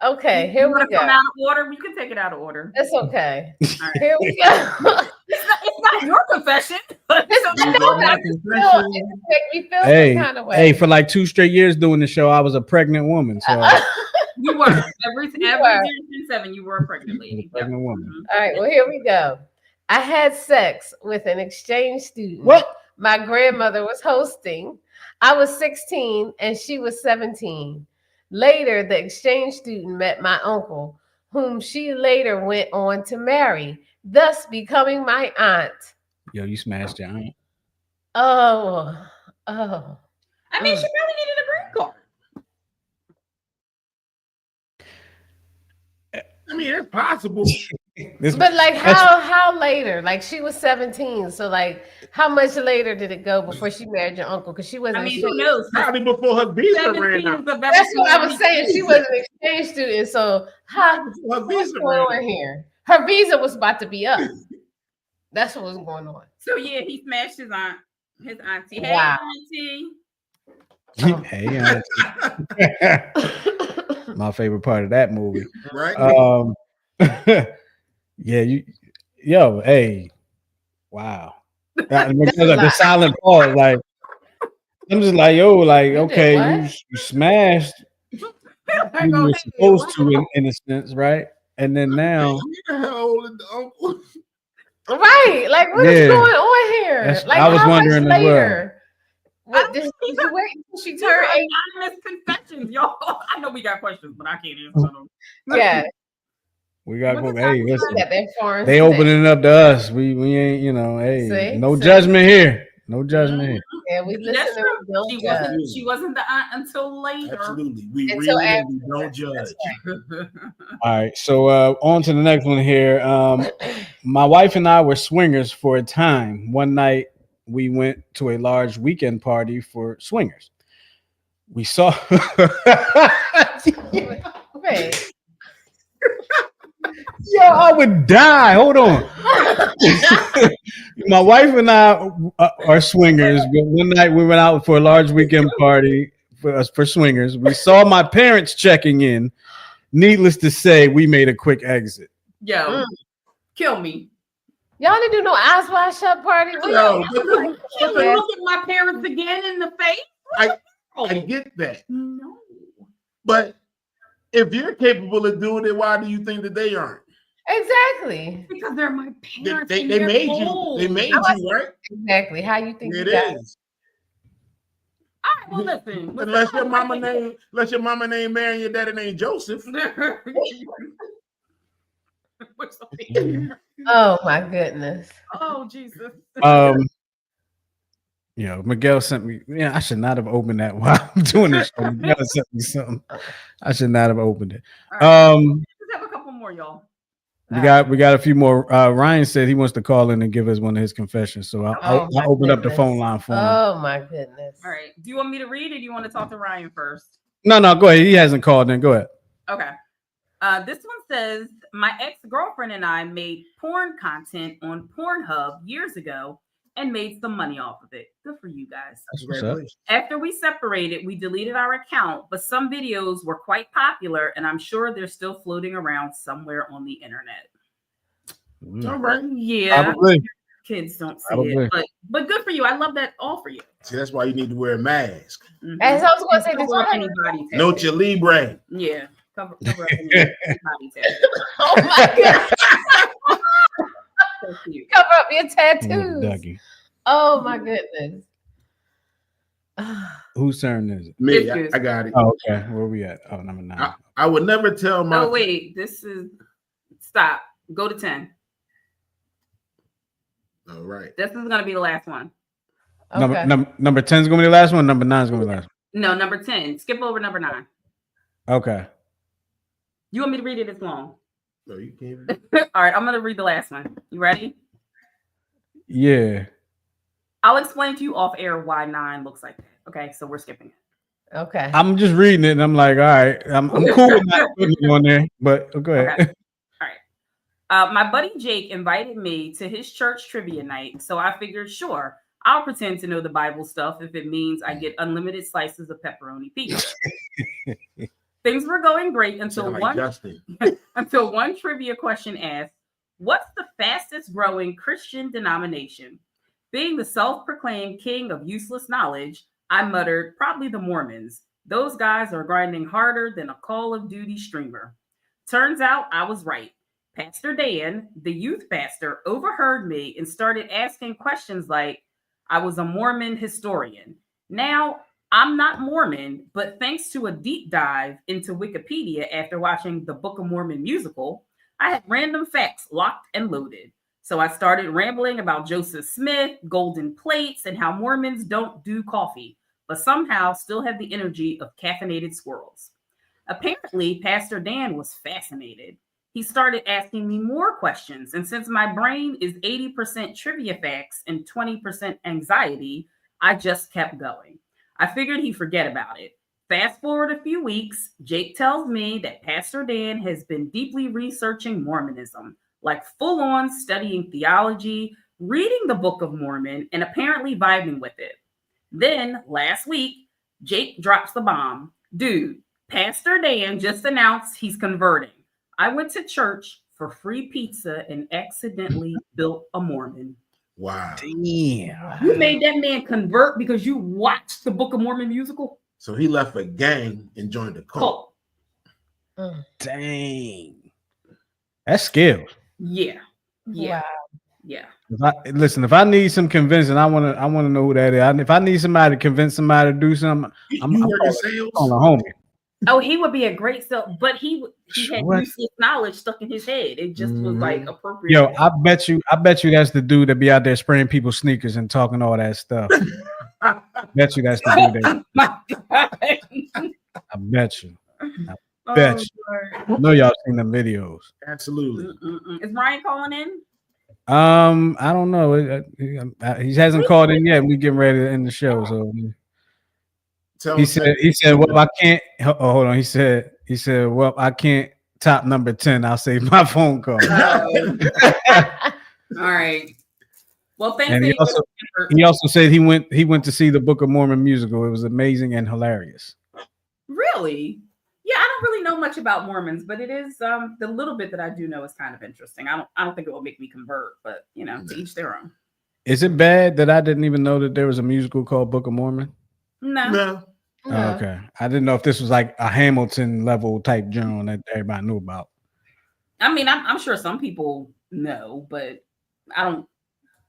Okay, here You we want to come go. out of order? We can take it out of order. It's okay. All right. Here we go. It's not your confession. But It's it's I These know are my that it make me feel Hey, some kind of way. hey, for like 2 straight years doing the show, I was a pregnant woman. So you were every You were. 0-7, you were a pregnant lady. Yep. pregnant woman. All right, well, here we go. I had sex with an exchange student. What? My grandmother was hosting. I was 16 and she was 17. Later, the exchange student met my uncle, whom she later went on to marry, thus becoming my aunt. Yo, you smashed your aunt. Oh. I mean, she probably needed a green card. I mean, it's possible. But like how later? Like she was 17. So like how much later did it go before she married your uncle? Because she wasn't. I mean, who knows? Probably before her visa 17 ran is out. the best. That's what I was saying. She was an exchange student. So how Her what's visa going ran on out. here? Her visa was about to be up. That's what was going on. So yeah, he smashed his auntie. Hey, Wow. auntie. Hey, my favorite part of that movie. Right? Yeah, hey, wow. The silent pause, like I'm just like, yo, like, You did okay, what? you smashed you were supposed to in a sense, right? And then now How old is the uncle? Right. Like what is Yeah. going on here? That's- Like I was how much wondering as well. later? What, did you wait until she These are turned 8? anonymous confessions, y'all. I know we got questions, but I can't answer them. Yeah. we got What's hey, the listen, Got that foreign they state. opening it up to us. We ain't, hey, See? no See? judgment here. No judgment here. Yeah, we listen That's to true. we don't She judge. wasn't the aunt until later. Absolutely. We Until read and after. we don't judge. All right, so on to the next one here. My wife and I were swingers for a time. One night we went to a large weekend party for swingers. We saw Wait. Yo, I would die. Hold on. My wife and I are swingers. But one night we went out for a large weekend party for swingers. We saw my parents checking in. Needless to say, we made a quick exit. Yo, kill me. Y'all didn't do no eyes wide shut party. What No, y'all- Kill me. Look at my parents again in the face. I get that. No. But if you're capable of doing it, why do you think that they aren't? Exactly. Because they're my parents. They and they're made old. you. They made you, right? Exactly. How you think It you got it? is. All right, well, listen. Unless your mama name Mary and your daddy named Joseph. Oh my goodness. Oh Jesus. Miguel sent me. Yeah, I should not have opened that while I'm doing this. Miguel sent me something. I should not have opened it. All right. Let's have a couple more, y'all. We got a few more. Ryan said he wants to call in and give us one of his confessions. So I'll open up the phone line for him. Oh my goodness. All right. Do you want me to read it or do you want to talk to Ryan first? No, go ahead. He hasn't called. Then go ahead. Okay. This one says, my ex-girlfriend and I made porn content on Pornhub years ago and made some money off of it. Good for you guys. Congratulations. After we separated, we deleted our account, but some videos were quite popular, and I'm sure they're still floating around somewhere on the internet. All right. Yeah. Probably. Kids don't see it, but good for you. I love that all for you. See, that's why you need to wear a mask. As I was going to say, Cover up any body tattoo. Note your Libre. Yeah. Cover up any body tattoo. Oh my God. So cute. Cover up your tattoos. Dougie. Oh my goodness. Whose turn is it? Me, I got it. Oh, okay. Where we at? Oh, number 9. I would never tell my. Oh wait, this is stop. Go to 10. All right. This is gonna be the last one. Okay. Number 10 is gonna be the last one. Number 9 is gonna be the last one. No, number 10. Skip over number 9. Okay. You want me to read it as long? No, you can't. All right, I'm gonna read the last one. You ready? Yeah. I'll explain to you off air why 9 looks like that. Okay, so we're skipping it. Okay. I'm just reading it and I'm like, all right, I'm cool with not putting it on there, but go ahead. Okay. All right. My buddy Jake invited me to his church trivia night, so I figured, sure, I'll pretend to know the Bible stuff if it means I get unlimited slices of pepperoni pizza. Things were going great until one trivia question asked, what's the fastest growing Christian denomination? Being the self-proclaimed king of useless knowledge, I muttered, probably the Mormons. Those guys are grinding harder than a Call of Duty streamer. Turns out I was right. Pastor Dan, the youth pastor, overheard me and started asking questions like, I was a Mormon historian. Now, I'm not Mormon, but thanks to a deep dive into Wikipedia after watching the Book of Mormon musical, I had random facts locked and loaded. So I started rambling about Joseph Smith, golden plates, and how Mormons don't do coffee, but somehow still have the energy of caffeinated squirrels. Apparently, Pastor Dan was fascinated. He started asking me more questions, and since my brain is 80% trivia facts and 20% anxiety, I just kept going. I figured he'd forget about it. Fast forward a few weeks, Jake tells me that Pastor Dan has been deeply researching Mormonism, like full-on studying theology, reading the Book of Mormon, and apparently vibing with it. Then, last week, Jake drops the bomb. Dude, Pastor Dan just announced he's converting. I went to church for free pizza and accidentally built a Mormon. Wow. Damn. You made that man convert because you watched the Book of Mormon musical? So he left a gang and joined a cult. Dang. That's skills. Yeah. Wow. Yeah. If I need some convincing, I want to know who that is. If I need somebody to convince somebody to do something, I'm working sales? calling a homie. Oh, he would be a great sell, but he had useless knowledge stuck in his head. It just was like appropriate. Yo, I bet you that's the dude that be out there spraying people's sneakers and talking all that stuff. Bet you that's the dude. Oh my God. I bet you. I know y'all seen the videos. Absolutely. Is Ryan calling in? I don't know. He hasn't called in yet. We getting ready to end the show, so. He said, well, I can't. Oh, hold on. He said, well, I can't top number 10. I'll save my phone call. All right. Well, thanks. And he also said he went to see the Book of Mormon musical. It was amazing and hilarious. Really? Yeah, I don't really know much about Mormons, but it is the little bit that I do know is kind of interesting. I don't think it will make me convert, but to each their own. Is it bad that I didn't even know that there was a musical called Book of Mormon? No. Oh, okay. I didn't know if this was like a Hamilton level type journal that everybody knew about. I mean, I'm sure some people know, but I don't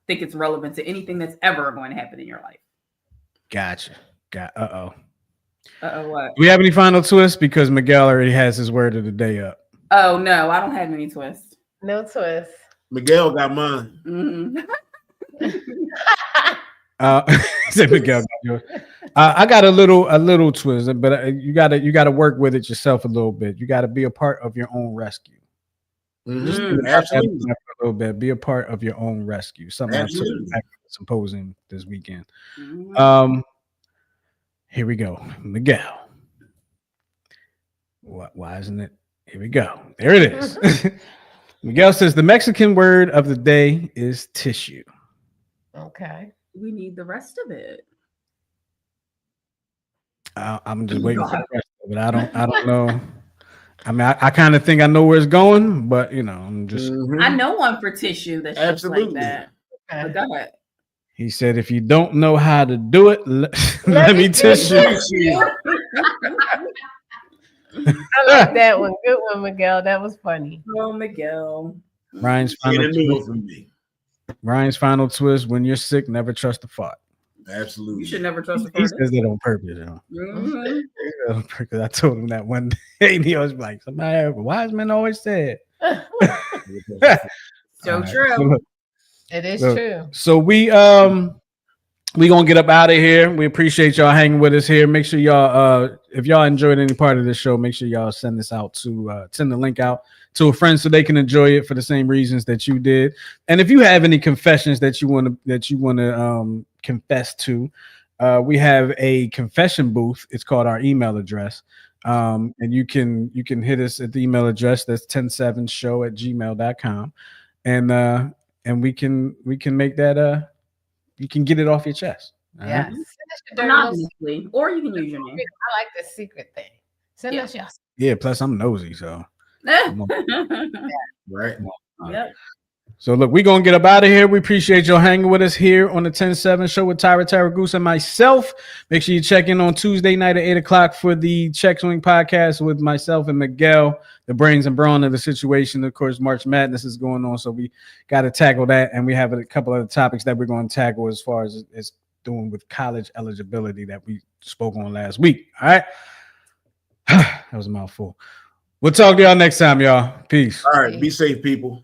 think it's relevant to anything that's ever going to happen in your life. Gotcha. Uh-oh. What? Do we have any final twists? Because Miguel already has his word of the day up. Oh, no, I don't have any twists. No twists. Miguel got mine. Said Miguel got yours. I got a little twist, but you gotta work with it yourself a little bit. You got to be a part of your own rescue. Absolutely. A little bit. Be a part of your own rescue. Something I took back to the symposium this weekend. Here we go, Miguel. Why isn't it? Here we go. There it is. Miguel says the Mexican word of the day is tissue. Okay. We need the rest of it. I'm just waiting for the rest of it. I don't know. I mean, I kind of think I know where it's going, but I'm just. Mhm. I know one for tissue that's Absolutely. just like that. Okay. But go ahead. He said, if you don't know how to do it, let me tissue. I like that one. Good one, Miguel. That was funny. Oh, Miguel. Ryan's final Get a new one twist. from me. Ryan's final twist: when you're sick, never trust a fart. Absolutely. You should never trust a He fart. says that on purpose. Mhm. Because I told him that one day, and he was like, "Somebody, wise men always said." So All right. true. It is So- true. So we gonna get up out of here. We appreciate y'all hanging with us here. Make sure y'all if y'all enjoyed any part of this show, make sure y'all send this out to send the link out to a friend so they can enjoy it for the same reasons that you did. And if you have any confessions that you want to confess to, we have a confession booth. It's called our email address. And you can hit us at the email address that's 107show@gmail.com. And we can make that you can get it off your chest. All right? Yes. Send us your dirty little Anonymously. Or you can use your name. I like the secret thing. Send Yeah. us your. Yeah, plus I'm nosy, so Right. Yep. So look, we're gonna get up out of here. We appreciate y'all hanging with us here on the 10-7 show with Tyra Goose and myself. Make sure you check in on Tuesday night at 8:00 for the Check Swing podcast with myself and Miguel, the brains and brawn of the situation. Of course, March Madness is going on, so we got to tackle that, and we have a couple of topics that we're going to tackle as far as doing with college eligibility that we spoke on last week. All right, that was a mouthful. We'll talk to y'all next time, y'all. Peace. All right. Be safe, people.